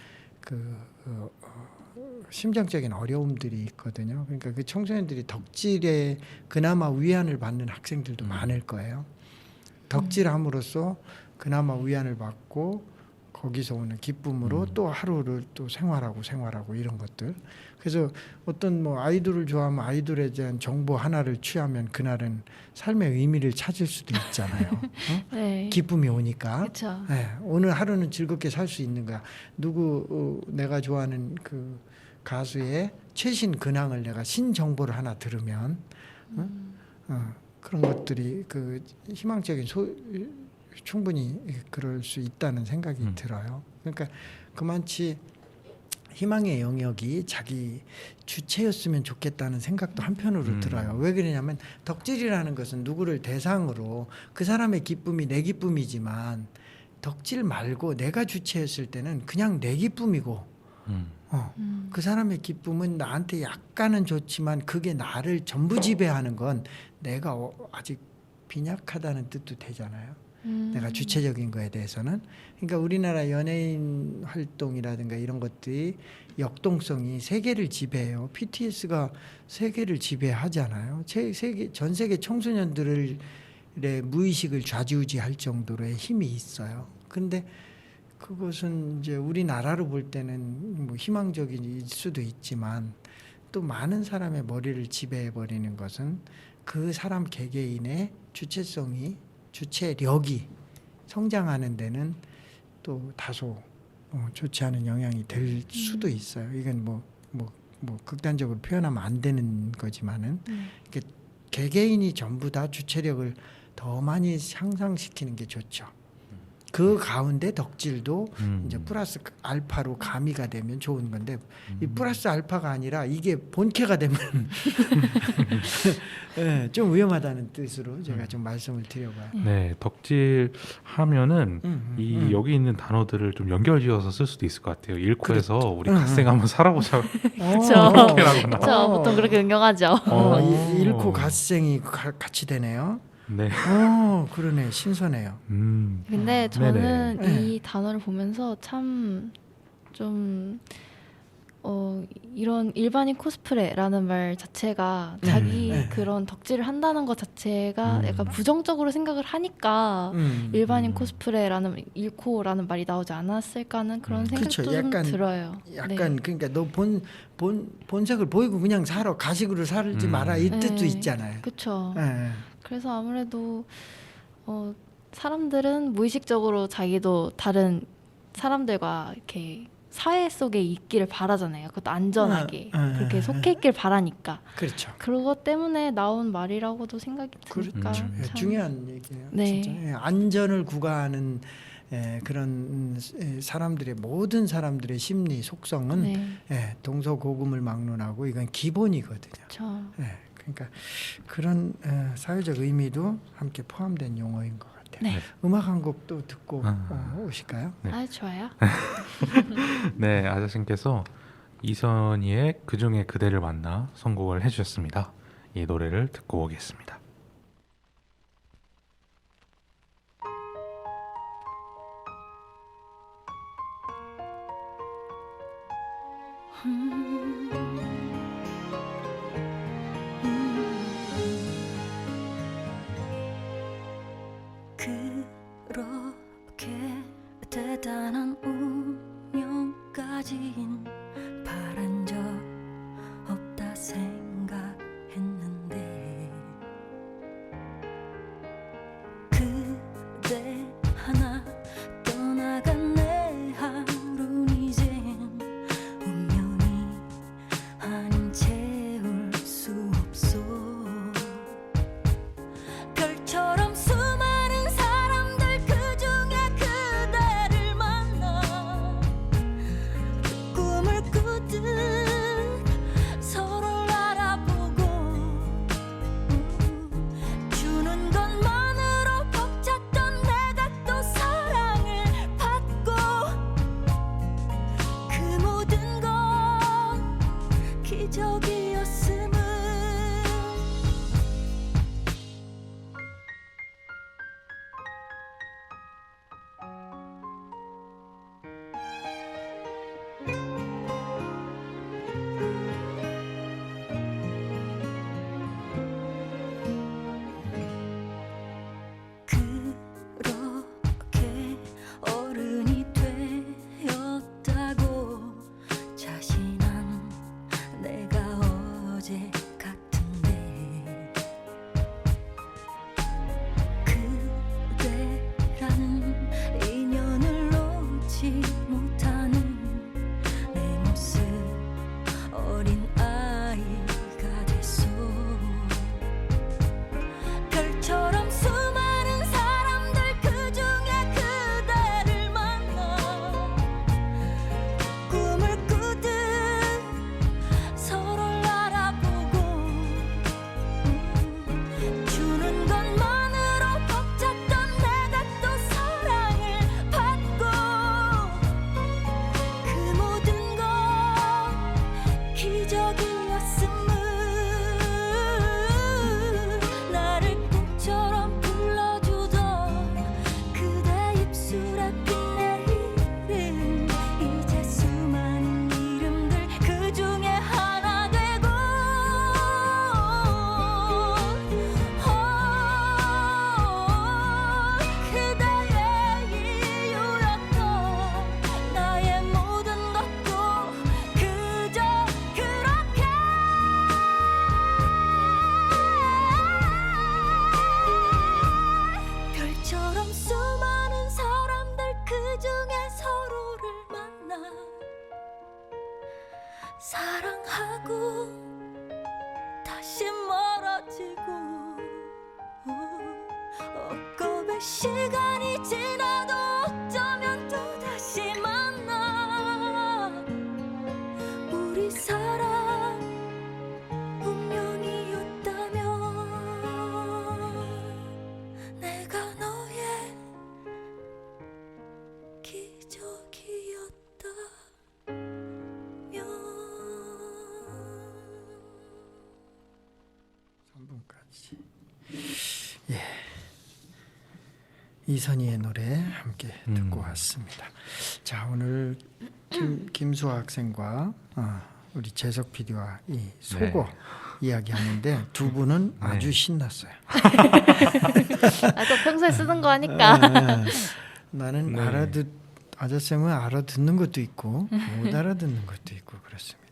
Speaker 1: 심정적인 어려움들이 있거든요. 그러니까 그 청소년들이 덕질에 그나마 위안을 받는 학생들도 많을 거예요. 덕질함으로써 그나마 위안을 받고 거기서 오는 기쁨으로 또 하루를 또 생활하고 이런 것들. 그래서 어떤 뭐 아이돌을 좋아하면 아이돌에 대한 정보 하나를 취하면 그날은 삶의 의미를 찾을 수도 있잖아요.
Speaker 2: 네.
Speaker 1: 기쁨이 오니까.
Speaker 2: 그렇죠.
Speaker 1: 네, 오늘 하루는 즐겁게 살 수 있는 거야. 내가 좋아하는 그 가수의 최신 근황을 내가 신정보를 하나 들으면 그런 것들이 그 희망적인 충분히 그럴 수 있다는 생각이 들어요. 그러니까 그만치 희망의 영역이 자기 주체였으면 좋겠다는 생각도 한편으로 들어요. 왜 그러냐면 덕질이라는 것은 누구를 대상으로 그 사람의 기쁨이 내 기쁨이지만 덕질 말고 내가 주체였을 때는 그냥 내 기쁨이고 그 사람의 기쁨은 나한테 약간은 좋지만 그게 나를 전부 지배하는 건 내가 아직 빈약하다는 뜻도 되잖아요. 내가 주체적인 거에 대해서는. 그러니까 우리나라 연예인 활동이라든가 이런 것들이 역동성이 세계를 지배해요. BTS가 세계를 지배하잖아요. 전 세계 청소년들의 무의식을 좌지우지할 정도로의 힘이 있어요. 근데 그것은 이제 우리나라로 볼 때는 뭐 희망적일 수도 있지만 또 많은 사람의 머리를 지배해 버리는 것은 그 사람 개개인의 주체력이 성장하는 데는 또 다소 좋지 않은 영향이 될 수도 있어요. 이건 뭐 극단적으로 표현하면 안 되는 거지만은 개개인이 전부 다 주체력을 더 많이 향상시키는 게 좋죠. 그 가운데 덕질도 이제 플러스 알파로 가미가 되면 좋은 건데 이 플러스 알파가 아니라 이게 본캐가 되면 네, 좀 위험하다는 뜻으로 제가 좀 말씀을 드려봐요.
Speaker 3: 네, 덕질 하면은 이 여기 있는 단어들을 좀 연결지어서 쓸 수도 있을 것 같아요. 일코에서 우리 갓생 한번 살아보자.
Speaker 2: 그렇죠. 그렇죠. 보통 그렇게 응용하죠.
Speaker 1: 잃고 갓생이 같이 되네요.
Speaker 3: 네.
Speaker 1: 그러네. 신선해요.
Speaker 2: 근데 저는
Speaker 1: 네네.
Speaker 2: 이 단어를 보면서 참 좀 이런 일반인 코스프레라는 말 자체가 자기 그런 덕질을 한다는 것 자체가 약간 부정적으로 생각을 하니까 일반인 코스프레라는 일코라는 말이 나오지 않았을까는 그런 생각도
Speaker 1: 그렇죠.
Speaker 2: 좀 들어요.
Speaker 1: 약간 그러니까 너 본색을 보이고 그냥 살아 가식으로 살지 마라 이 뜻도 있잖아요.
Speaker 2: 그렇죠.
Speaker 1: 예.
Speaker 2: 그래서 아무래도 사람들은 무의식적으로 자기도 다른 사람들과 이렇게 사회 속에 있기를 바라잖아요. 그것도 안전하게 그렇게 속해 있길 바라니까.
Speaker 1: 그렇죠.
Speaker 2: 그것 때문에 나온 말이라고도 생각이 드니까
Speaker 1: 그렇죠. 예,
Speaker 2: 참.
Speaker 1: 중요한 얘기예요.
Speaker 2: 네.
Speaker 1: 진짜 예, 안전을 구가하는 그런 사람들의 모든 사람들의 심리 속성은
Speaker 2: 네.
Speaker 1: 동서고금을 막론하고 이건 기본이거든요.
Speaker 2: 그렇죠.
Speaker 1: 그러니까 그런 사회적 의미도 함께 포함된 용어인 것 같아요.
Speaker 2: 네.
Speaker 1: 음악 한 곡 또 듣고 오실까요?
Speaker 3: 네.
Speaker 2: 아, 좋아요.
Speaker 3: 네, 아자씨께서 이선희의 그중에 그대를 만나 선곡을 해주셨습니다. 이 노래를 듣고 오겠습니다.
Speaker 5: 그렇게 대단한 운명까진 바란 적 없다 생각했는데 그대 하나 떠나간 내 하루는 이젠 운명이 아닌 채울 수 없어 별처럼 수많은 사람들 그중에 그대를 만나 꿈을 꾸듯 서로를 알아보고 주는 것만으로 벅찼던 내가 또 사랑을 받고 그 모든 건 기적이었음을 그렇게 어른이 되었다고 자신한 내가 어제 같은데 그대라는 인연을 놓지 못하는 내 모습 어린 아이가 됐어 별처럼 수많은 사람들 그중에 그대를 만나 꿈을 꾸듯 서로를 알아보고 주는 것만으로 벅찼던 내가 또 사랑을 받고 그 모든 건 기적이었음을 나를 꽃처럼 불러주던 그대 입술에 핀 내 이름 이제 수많은 이름들 그중에 하나 되고 그대의 이유였던 나의 모든 것도 그저 그렇게 별처럼 수많은 사람들 그중에 서로를 만나 사랑하고 다시 멀어지고 억겁의 시간이 지나도 어쩌면 또다시 만나 우리 사랑 운명이었다면 내가 너의 기적이었다면
Speaker 1: 3분까지. 예. 이선희의 노래 함께 듣고 왔습니다. 자, 오늘 김수아 학생과 우리 재석 PD와 이 속어 이야기하는데 두 분은 아주 신났어요.
Speaker 2: 또 평소에 쓰는 거 하니까.
Speaker 1: 나는 아저쌤은 알아듣는 것도 있고 못 알아듣는 것도 있고 그렇습니다.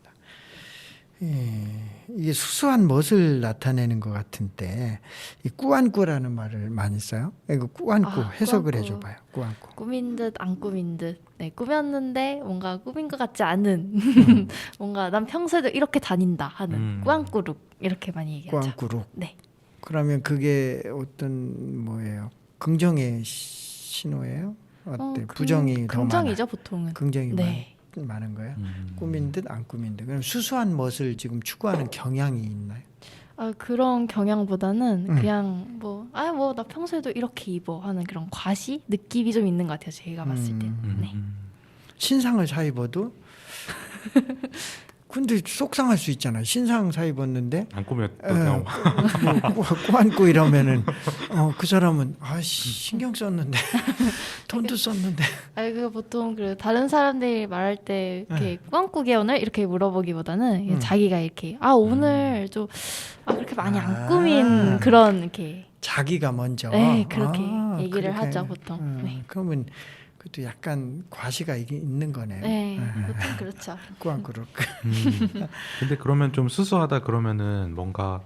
Speaker 1: 이게 수수한 멋을 나타내는 것 같은데 이 꾸안꾸라는 말을 많이 써요. 이거 꾸안꾸 해석을
Speaker 2: 꾸안꾸.
Speaker 1: 해줘봐요. 꾸안꾸.
Speaker 2: 꾸민 듯 안 꾸민 듯. 네, 꾸몄는데 뭔가 꾸민 것 같지 않은. 뭔가 난 평소에도 이렇게 다닌다 하는 꾸안꾸룩 이렇게 많이 얘기하죠.
Speaker 1: 꾸안꾸룩.
Speaker 2: 네.
Speaker 1: 그러면 그게 어떤 뭐예요? 긍정의 신호예요? 어때? 부정이 더
Speaker 2: 긍정이죠
Speaker 1: 많아?
Speaker 2: 보통은.
Speaker 1: 긍정이
Speaker 2: 네.
Speaker 1: 많은 거예요? 꾸민 듯 안 꾸민 듯. 그럼 수수한 멋을 지금 추구하는 경향이 있나요?
Speaker 2: 그런 경향보다는 그냥 나 평소에도 이렇게 입어 하는 그런 과시 느낌이 좀 있는 것 같아요. 제가 봤을 때. 네.
Speaker 1: 신상을 사 입어도 근데 속상할 수 있잖아요. 신상 사 입었는데
Speaker 3: 안 꾸몄던
Speaker 1: 뭐 꾸안꾸 이러면은 그 사람은 신경 썼는데 돈도 썼는데
Speaker 2: 그 보통 그 다른 사람들이 말할 때 이렇게 꾸안꾸 개연을 이렇게 물어보기보다는 자기가 이렇게 오늘 좀 그렇게 많이 안 꾸민 그런 이렇게
Speaker 1: 자기가 먼저
Speaker 2: 그렇게 얘기를
Speaker 1: 그렇게.
Speaker 2: 하죠 보통. 네.
Speaker 1: 그러면 그것도 약간 과시가 있는 거네요.
Speaker 2: 네, 보통 그렇죠.
Speaker 1: 꾸안꾸룩.
Speaker 3: 근데 그러면 좀 수수하다 그러면은 뭔가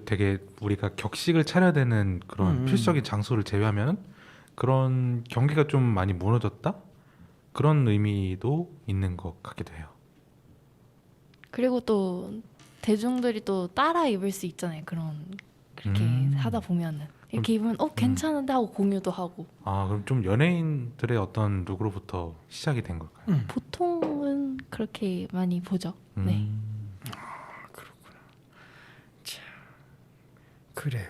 Speaker 3: 되게 우리가 격식을 차려야 되는 그런 필수적인 장소를 제외하면 그런 경계가 좀 많이 무너졌다? 그런 의미도 있는 것 같기도 해요.
Speaker 2: 그리고 또 대중들이 또 따라 입을 수 있잖아요. 그렇게 하다 보면은 이렇게 입으면 괜찮은데 하고 공유도 하고.
Speaker 3: 그럼 좀 연예인들의 어떤 룩으로부터 시작이 된 걸까요?
Speaker 2: 보통은 그렇게 많이 보죠. 네.
Speaker 1: 그렇구나. 자, 그래요.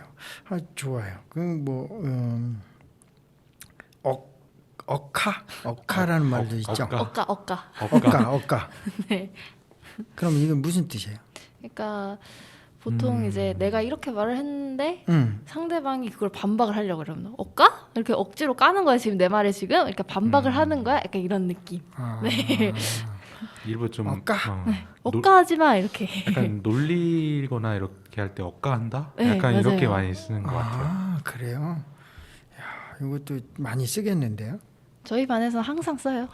Speaker 1: 좋아요. 그럼 억카라는 말도 있죠.
Speaker 2: 억까.
Speaker 1: 네. 그럼 이건 무슨 뜻이에요?
Speaker 2: 그러니까 보통 이제 내가 이렇게 말을 했는데 상대방이 그걸 반박을 하려고 그러면 억까? 이렇게 억지로 까는 거야 지금 내 말에 지금 이렇게 반박을 하는 거야 약간 이런 느낌. 네.
Speaker 3: 일부 좀
Speaker 1: 억까?
Speaker 2: 억까하지 마 이렇게.
Speaker 3: 약간 놀리거나 이렇게 할 때 억까한다?
Speaker 2: 네,
Speaker 3: 약간 이렇게
Speaker 2: 맞아요.
Speaker 3: 많이 쓰는 것 같아요.
Speaker 1: 그래요? 야, 이것도 많이 쓰겠는데요?
Speaker 2: 저희 반에서 항상 써요.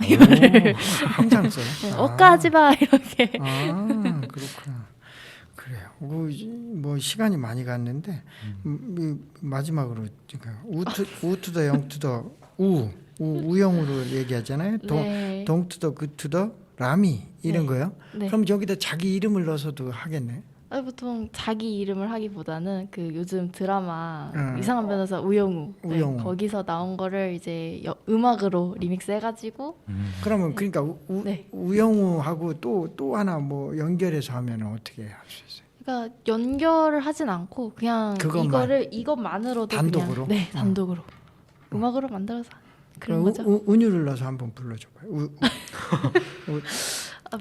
Speaker 1: 항상 써요?
Speaker 2: 네, 억까하지 마 이렇게.
Speaker 1: 그렇구나. 그래요. 뭐 시간이 많이 갔는데 마지막으로 우투더 영투더 우영으로 얘기하잖아요.
Speaker 2: 네.
Speaker 1: 동투더 그투더 라미 이런 거요.
Speaker 2: 네.
Speaker 1: 그럼 여기다 자기 이름을 넣어서도 하겠네.
Speaker 2: 보통 자기 이름을 하기보다는 그 요즘 드라마 이상한 변호사 우영우. 네, 거기서 나온 거를 이제 음악으로 리믹스 해가지고.
Speaker 1: 그러면 그러니까 우영우하고 또 하나 뭐 연결해서 하면 어떻게 할 수 있어요?
Speaker 2: 그러니까 연결을 하진 않고 그냥 이것만으로도
Speaker 1: 단독으로?
Speaker 2: 그냥, 단독으로 음악으로 만들어서 그런 거죠.
Speaker 1: 운율을 넣어서 한번 불러줘봐요.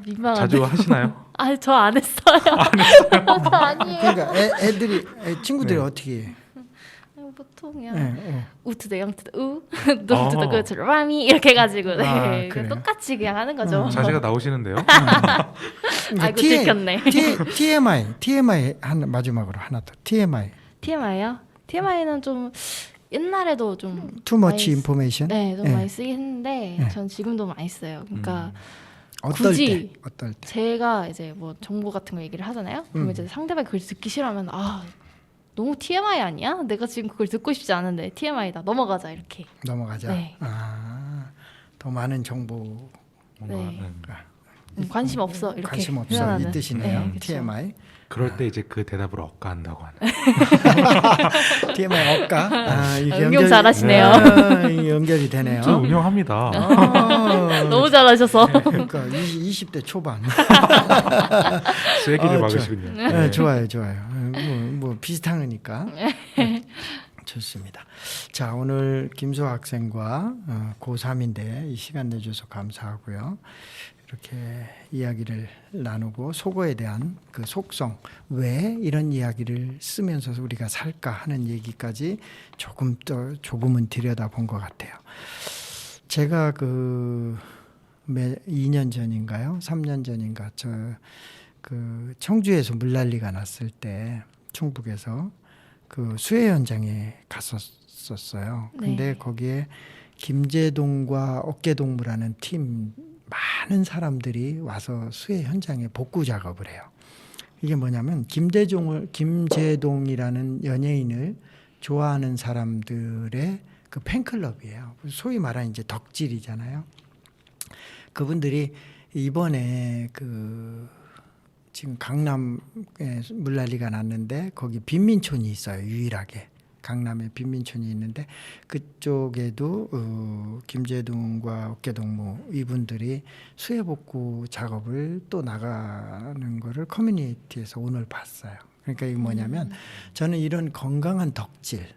Speaker 2: 민망한데.
Speaker 3: 자주 하시나요?
Speaker 2: 저 안 했어요. 저 아니에요.
Speaker 1: 그러니까 친구들이 어떻게 해?
Speaker 2: 보통 그냥 우투더 영투더 노투더 그투더 라미 이렇게 해가지고
Speaker 1: 그래요?
Speaker 2: 똑같이 그냥 하는 거죠.
Speaker 3: 자세가 나오시는데요?
Speaker 2: 아이고 들켰네.
Speaker 1: TMI 마지막으로 하나 더.
Speaker 2: TMI요? TMI는 좀 옛날에도 좀
Speaker 1: Too much information.
Speaker 2: 좀 많이 쓰긴 했는데 전 지금도 많이 써요. 그러니까
Speaker 1: 어떨
Speaker 2: 굳이
Speaker 1: 때?
Speaker 2: 제가 이제 뭐 정보 같은 거 얘기를 하잖아요. 그러면 이제 상대방이 그걸 듣기 싫어하면 너무 TMI 아니야? 내가 지금 그걸 듣고 싶지 않은데 TMI다. 넘어가자 이렇게.
Speaker 1: 넘어가자.
Speaker 2: 네.
Speaker 1: 더 많은 정보
Speaker 2: 관심 없어 이렇게
Speaker 1: 관심 없어
Speaker 2: 표현하는.
Speaker 1: 이 뜻이네요.
Speaker 2: 네, 그쵸.
Speaker 1: TMI.
Speaker 3: 그럴 때 이제 그 대답으로 억까한다고 하는.
Speaker 1: TMI 억까. 이게
Speaker 2: 응용 잘하시네요.
Speaker 1: 연결이 되네요.
Speaker 3: 저 운영합니다.
Speaker 2: 너무 잘하셔서.
Speaker 1: 그러니까 20대 초반.
Speaker 3: 쐐기를 막으시군요.
Speaker 1: 네, 좋아요. 뭐 비슷하니까. 좋습니다. 자, 오늘 김수아 학생과 고3인데 이 시간 내줘서 감사하고요. 이렇게 이야기를 나누고 속어에 대한 그 속성, 왜 이런 이야기를 쓰면서 우리가 살까 하는 얘기까지 조금은 들여다본 것 같아요. 자, 제가 2년 전인가요? 3년 전인가 그 청주에서 물난리가 났을 때 충북에서 그 수해 현장에 갔었어요. 근데
Speaker 2: 네.
Speaker 1: 거기에 김제동과 어깨동무라는 팀 많은 사람들이 와서 수해 현장에 복구 작업을 해요. 이게 뭐냐면 김제동이라는 연예인을 좋아하는 사람들의 그 팬클럽이에요. 소위 말하는 이제 덕질이잖아요. 그분들이 이번에 지금 강남에 물난리가 났는데 거기 빈민촌이 있어요. 유일하게 강남에 빈민촌이 있는데 그쪽에도 김제동과 어깨동무 이분들이 수해 복구 작업을 또 나가는 거를 커뮤니티에서 오늘 봤어요. 그러니까 이게 뭐냐면 저는 이런 건강한 덕질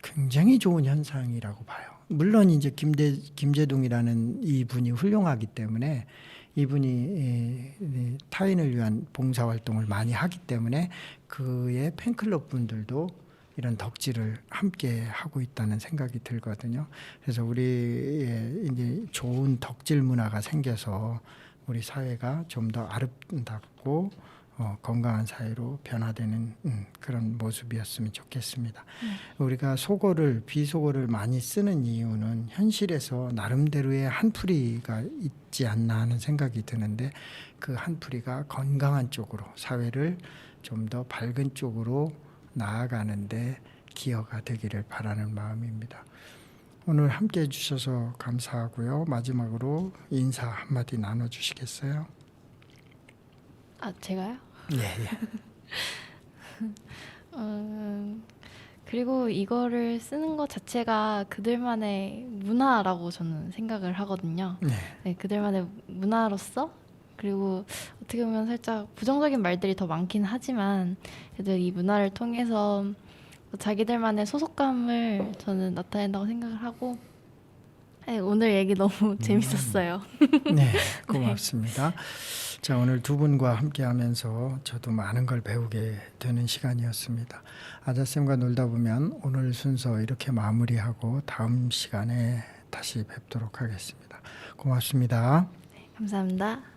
Speaker 1: 굉장히 좋은 현상이라고 봐요. 물론 이제 김제동이라는 이분이 훌륭하기 때문에 이분이 타인을 위한 봉사활동을 많이 하기 때문에 그의 팬클럽 분들도 이런 덕질을 함께 하고 있다는 생각이 들거든요. 그래서 우리의 이제 좋은 덕질 문화가 생겨서 우리 사회가 좀 더 아름답고 건강한 사회로 변화되는 그런 모습이었으면 좋겠습니다. 우리가 비속어를 많이 쓰는 이유는 현실에서 나름대로의 한풀이가 있지 않나 하는 생각이 드는데 그 한풀이가 건강한 쪽으로 사회를 좀 더 밝은 쪽으로 나아가는데 기여가 되기를 바라는 마음입니다. 오늘 함께 해주셔서 감사하고요. 마지막으로 인사 한마디 나눠주시겠어요?
Speaker 2: 제가요?
Speaker 1: 예.
Speaker 2: 그리고 이거를 쓰는 것 자체가 그들만의 문화라고 저는 생각을 하거든요. 네, 그들만의 문화로서 그리고 어떻게 보면 살짝 부정적인 말들이 더 많긴 하지만 그래도 이 문화를 통해서 자기들만의 소속감을 저는 나타낸다고 생각을 하고 네, 오늘 얘기 너무 재밌었어요.
Speaker 1: 네, 고맙습니다. 자, 오늘 두 분과 함께하면서 저도 많은 걸 배우게 되는 시간이었습니다. 아자쌤과 놀다 보면 오늘 순서 이렇게 마무리하고 다음 시간에 다시 뵙도록 하겠습니다. 고맙습니다.
Speaker 2: 감사합니다.